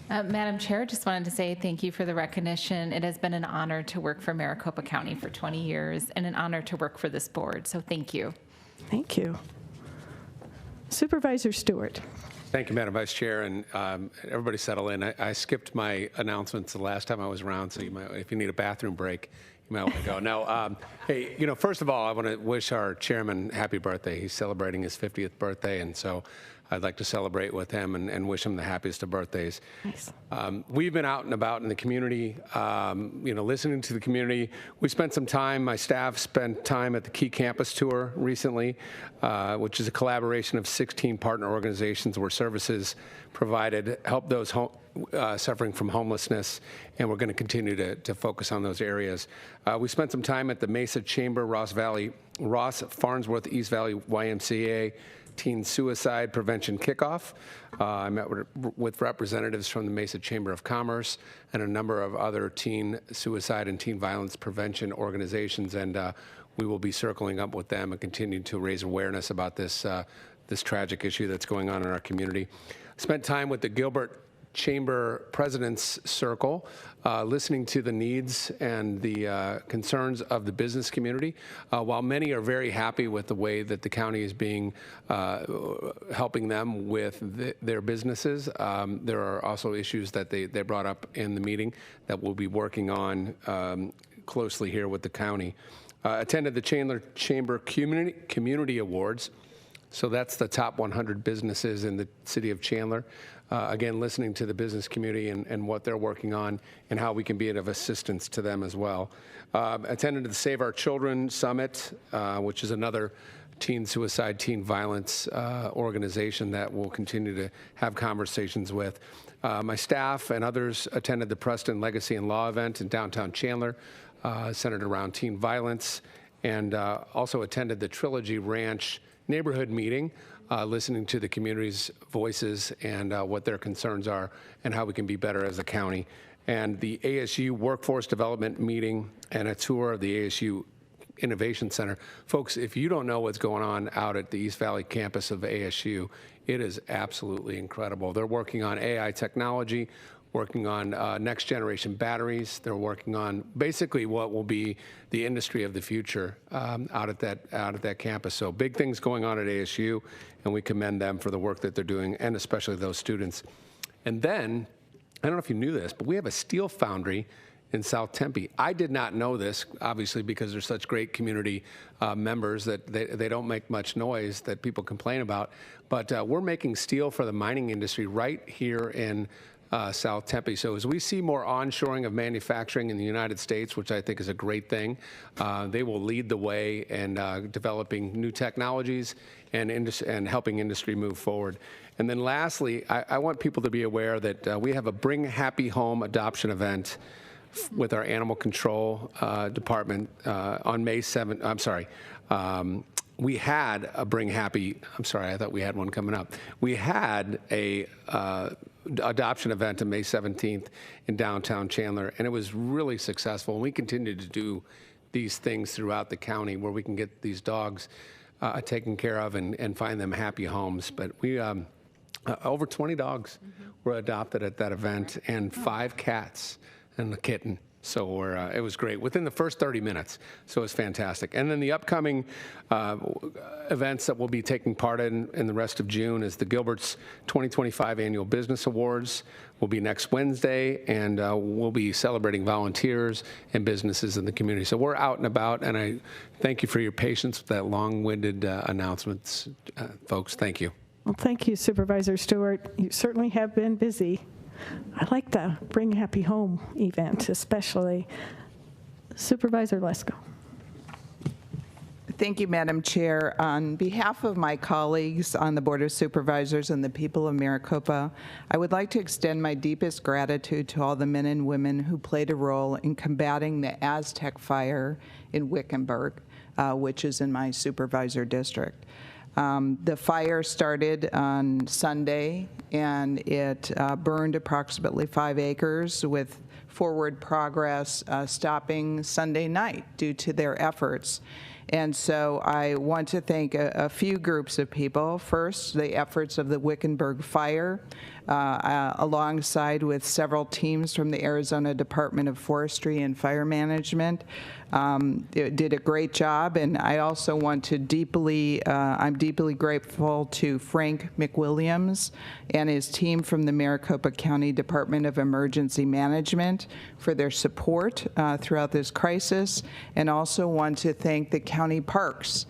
Madam Chair, just wanted to say thank you for the recognition. It has been an honor to work for Maricopa County for 20 years and an honor to work for this board, so thank you. Thank you. Supervisor Stewart. Thank you, Madam Vice Chair, and everybody settle in. I skipped my announcements the last time I was around, so you might, if you need a bathroom break, you might want to go. No, hey, first of all, I want to wish our chairman happy birthday. He's celebrating his 50th birthday, and so I'd like to celebrate with him and wish him the happiest of birthdays. Nice. We've been out and about in the community, listening to the community. We spent some time, my staff spent time at the Key Campus Tour recently, which is a collaboration of 16 partner organizations where services provided help those suffering from homelessness, and we're going to continue to focus on those areas. We spent some time at the Mesa Chamber, Ross Farnsworth East Valley YMCA Teen Suicide Prevention Kickoff. I met with representatives from the Mesa Chamber of Commerce and a number of other teen suicide and teen violence prevention organizations, and we will be circling up with them and continue to raise awareness about this tragic issue that's going on in our community. Spent time with the Gilbert Chamber President's Circle, listening to the needs and the concerns of the business community. While many are very happy with the way that the county is being helping them with their businesses, there are also issues that they brought up in the meeting that we'll be working on closely here with the county. Attended the Chandler Chamber Community Awards. So that's the top 100 businesses in the city of Chandler. Again, listening to the business community and what they're working on and how we can be of assistance to them as well. Attended the Save Our Children Summit, which is another teen suicide, teen violence organization that we'll continue to have conversations with. My staff and others attended the Preston Legacy and Law event in downtown Chandler, centered around teen violence, and also attended the Trilogy Ranch neighborhood meeting, listening to the community's voices and what their concerns are and how we can be better as a county. And the ASU Workforce Development meeting and a tour of the ASU Innovation Center. Folks, if you don't know what's going on out at the East Valley campus of ASU, it is absolutely incredible. They're working on AI technology, working on next generation batteries. They're working on basically what will be the industry of the future out at that campus. So big things going on at ASU, and we commend them for the work that they're doing, and especially those students. And then, I don't know if you knew this, but we have a steel foundry in South Tempe. I did not know this, obviously, because they're such great community members that they don't make much noise that people complain about. But we're making steel for the mining industry right here in South Tempe. So as we see more onshoring of manufacturing in the United States, which I think is a great thing, they will lead the way in developing new technologies and helping industry move forward. And then lastly, I want people to be aware that we have a Bring Happy Home adoption event with our animal control department on May 7th. I'm sorry. We had a Bring Happy, I'm sorry, I thought we had one coming up. We had a adoption event on May 17th in downtown Chandler, and it was really successful. And we continue to do these things throughout the county where we can get these dogs taken care of and find them happy homes. But we, over 20 dogs were adopted at that event, and 5 cats and a kitten. So it was great within the first 30 minutes. So it was fantastic. And then the upcoming events that we'll be taking part in the rest of June is the Gilbert's 2025 Annual Business Awards will be next Wednesday, and we'll be celebrating volunteers and businesses in the community. So we're out and about, and I thank you for your patience with that long-winded announcements, folks. Thank you. Well, thank you, Supervisor Stewart. You certainly have been busy. I like the Bring Happy Home event, especially. Supervisor Lesko. Thank you, Madam Chair. On behalf of my colleagues on the Board of Supervisors and the people of Maricopa, I would like to extend my deepest gratitude to all the men and women who played a role in combating the Aztec fire in Wickenburg, which is in my supervisor district. The fire started on Sunday, and it burned approximately 5 acres with forward progress stopping Sunday night due to their efforts. And so I want to thank a few groups of people. First, the efforts of the Wickenburg Fire, alongside with several teams from the Arizona Department of Forestry and Fire Management. It did a great job, and I also want to I'm deeply grateful to Frank McWilliams and his team from the Maricopa County Department of Emergency Management for their support throughout this crisis, and also want to thank the county parks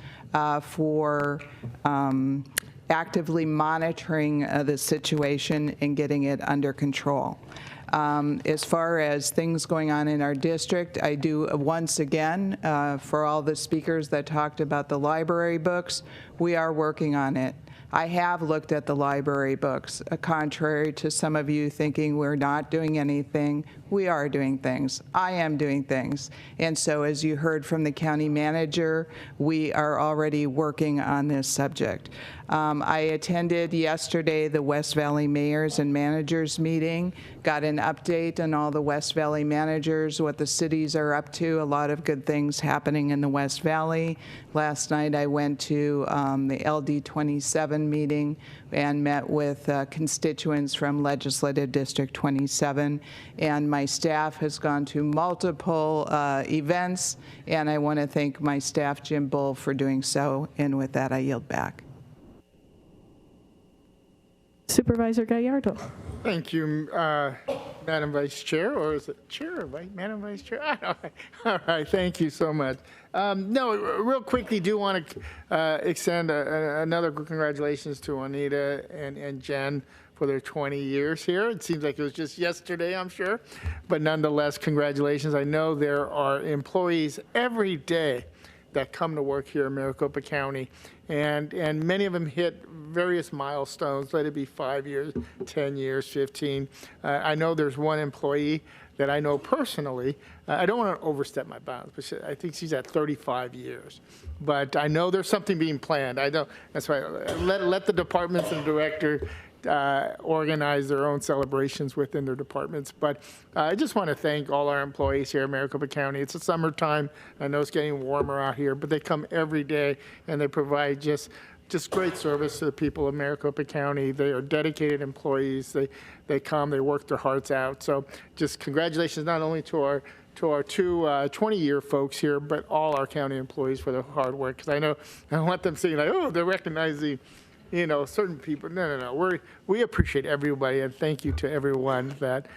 for actively monitoring the situation and getting it under control. As far as things going on in our district, I do once again, for all the speakers that talked about the library books, we are working on it. I have looked at the library books, contrary to some of you thinking we're not doing anything. We are doing things. I am doing things. And so as you heard from the county manager, we are already working on this subject. I attended yesterday the West Valley Mayors and Managers meeting, got an update on all the West Valley managers, what the cities are up to, a lot of good things happening in the West Valley. Last night I went to the LD27 meeting and met with constituents from Legislative District 27, and my staff has gone to multiple events, and I want to thank my staff, Jim Bull, for doing so, and with that I yield back. Supervisor Gallardo. Thank you, Madam Vice Chair, or is it Chair or Madam Vice Chair? All right, thank you so much. No, real quickly, do want to extend another congratulations to Juanita and Jen for their 20 years here. It seems like it was just yesterday, I'm sure, but nonetheless, congratulations. I know there are employees every day that come to work here in Maricopa County, and many of them hit various milestones, let it be 5 years, 10 years, 15. I know there's one employee that I know personally. I don't want to overstep my bounds, but I think she's at 35 years. But I know there's something being planned. I don't, that's why let the departments and director organize their own celebrations within their departments. But I just want to thank all our employees here in Maricopa County. It's the summertime. I know it's getting warmer out here, but they come every day and they provide just great service to the people of Maricopa County. They are dedicated employees. They come, they work their hearts out. So just congratulations not only to our two 20-year folks here, but all our county employees for their hard work. Because I know I don't want them saying like, oh, they're recognizing, you know, certain people. No. We appreciate everybody, and thank you to everyone that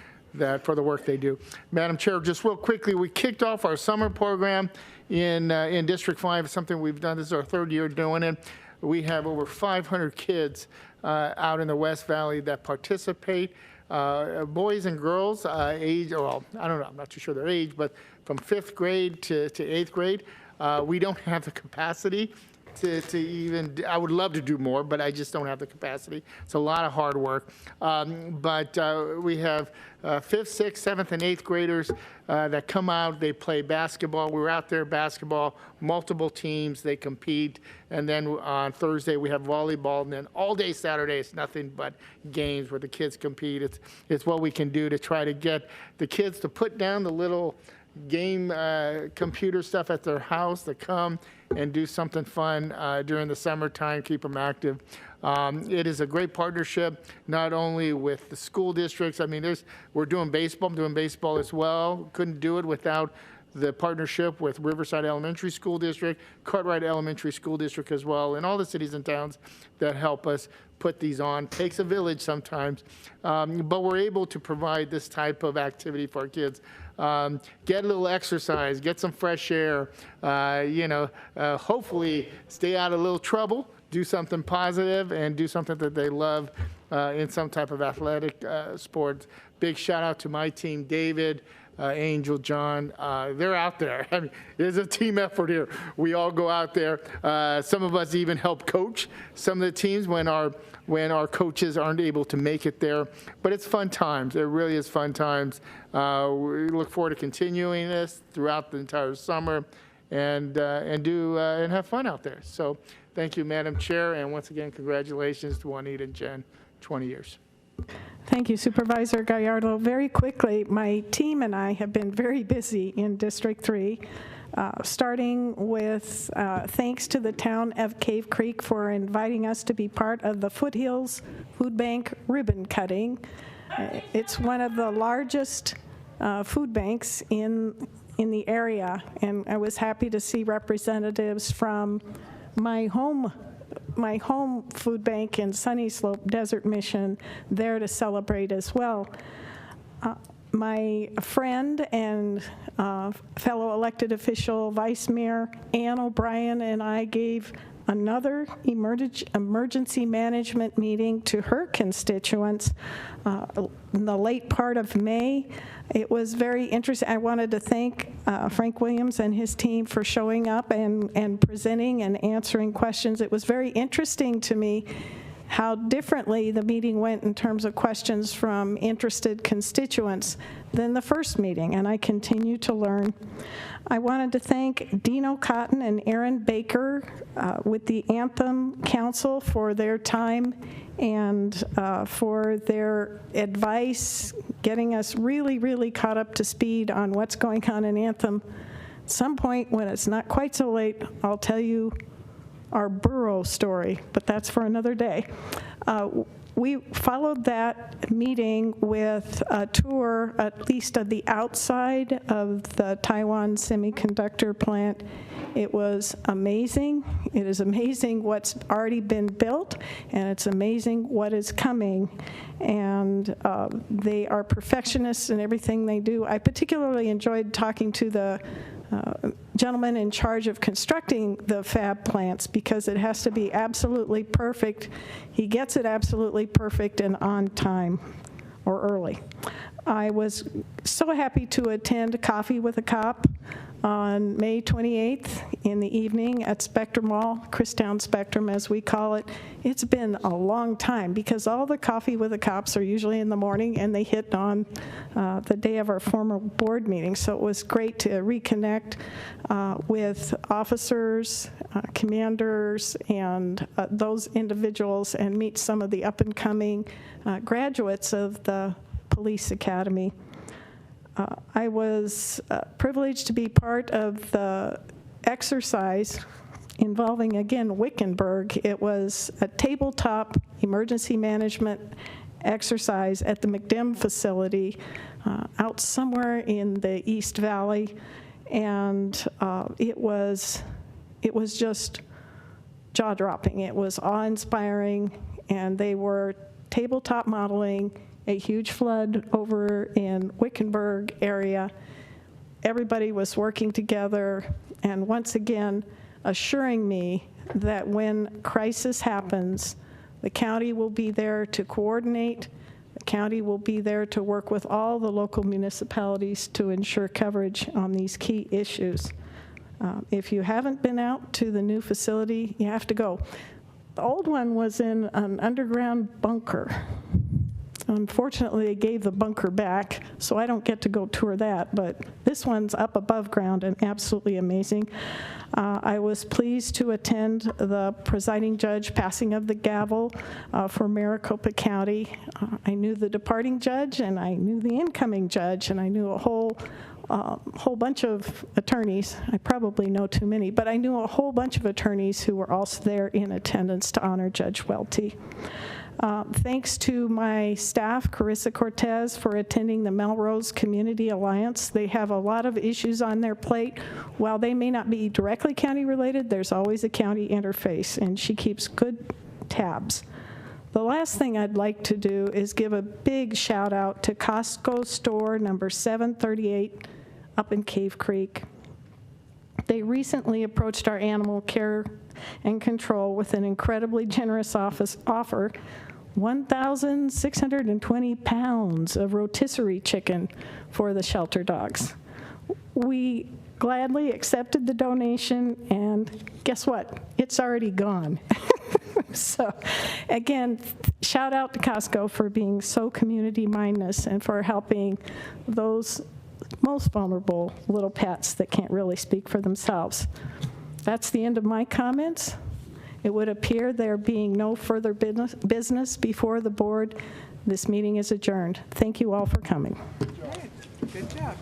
for the work they do. Madam Chair, just real quickly, we kicked off our summer program in District 5, something we've done. This is our 3rd year doing it. We have over 500 kids out in the West Valley that participate, boys and girls, age, well, I don't know, I'm not too sure their age, but from 5th grade to 8th grade. We don't have the capacity to even, I would love to do more, but I just don't have the capacity. It's a lot of hard work. But we have 5th, 6th, 7th, and 8th graders that come out, they play basketball. We're out there basketball, multiple teams, they compete. And then on Thursday we have volleyball, and then all day Saturday it's nothing but games where the kids compete. It's what we can do to try to get the kids to put down the little game computer stuff at their house, to come and do something fun during the summertime, keep them active. It is a great partnership, not only with the school districts. I mean, we're doing baseball. I'm doing baseball as well. Couldn't do it without the partnership with Riverside Elementary School District, Cartwright Elementary School District as well, and all the cities and towns that help us put these on. Takes a village sometimes, but we're able to provide this type of activity for our kids. Get a little exercise, get some fresh air, hopefully stay out of a little trouble, do something positive, and do something that they love in some type of athletic sports. Big shout out to my team, David, Angel, John, they're out there. I mean, there's a team effort here. We all go out there. Some of us even help coach some of the teams when our coaches aren't able to make it there. But it's fun times. It really is fun times. We look forward to continuing this throughout the entire summer and have fun out there. So thank you, Madam Chair, and once again, congratulations to Juanita and Jen, 20 years. Thank you, Supervisor Gallardo. Very quickly, my team and I have been very busy in District 3, starting with thanks to the town of Cave Creek for inviting us to be part of the Foothills Food Bank ribbon cutting. It's one of the largest food banks in the area, and I was happy to see representatives from my home food bank in Sunny Slope Desert Mission there to celebrate as well. My friend and fellow elected official, Vice Mayor Ann O'Brien, and I gave another emergency management meeting to her constituents in the late part of May. It was very interesting. I wanted to thank Frank Williams and his team for showing up and presenting and answering questions. It was very interesting to me how differently the meeting went in terms of questions from interested constituents than the first meeting, and I continue to learn. I wanted to thank Dino Cotton and Aaron Baker with the Anthem Council for their time and for their advice, getting us really, really caught up to speed on what's going on in Anthem. At some point, when it's not quite so late, I'll tell you our borough story, but that's for another day. We followed that meeting with a tour, at least of the outside of the Taiwan semiconductor plant. It was amazing. It is amazing what's already been built, and it's amazing what is coming. And they are perfectionists in everything they do. I particularly enjoyed talking to the gentleman in charge of constructing the fab plants because it has to be absolutely perfect. He gets it absolutely perfect and on time or early. I was so happy to attend Coffee with a Cop on May 28th in the evening at Spectrum Mall, Christown Spectrum as we call it. It's been a long time because all the Coffee with the Cops are usually in the morning and they hit on the day of our former board meeting. So it was great to reconnect with officers, commanders, and those individuals and meet some of the up-and-coming graduates of the police academy. I was privileged to be part of the exercise involving, again, Wickenburg. It was a tabletop emergency management exercise at the McDem facility out somewhere in the East Valley, and it was just jaw-dropping. It was awe-inspiring, and they were tabletop modeling a huge flood over in Wickenburg area. Everybody was working together and once again assuring me that when crisis happens, the county will be there to coordinate. The county will be there to work with all the local municipalities to ensure coverage on these key issues. If you haven't been out to the new facility, you have to go. The old one was in an underground bunker. Unfortunately, they gave the bunker back, so I don't get to go tour that, but this one's up above ground and absolutely amazing. I was pleased to attend the presiding judge passing of the gavel for Maricopa County. I knew the departing judge, and I knew the incoming judge, and I knew a whole bunch of attorneys. I probably know too many, but I knew a whole bunch of attorneys who were also there in attendance to honor Judge Welty. Thanks to my staff, Carissa Cortez, for attending the Melrose Community Alliance. They have a lot of issues on their plate. While they may not be directly county related, there's always a county interface, and she keeps good tabs. The last thing I'd like to do is give a big shout out to Costco store number 738 up in Cave Creek. They recently approached our animal care and control with an incredibly generous offer, 1,620 pounds of rotisserie chicken for the shelter dogs. We gladly accepted the donation, and guess what? It's already gone. So, again, shout out to Costco for being so community-minded and for helping those most vulnerable little pets that can't really speak for themselves. That's the end of my comments. It would appear there being no further business before the board. This meeting is adjourned. Thank you all for coming. Good job.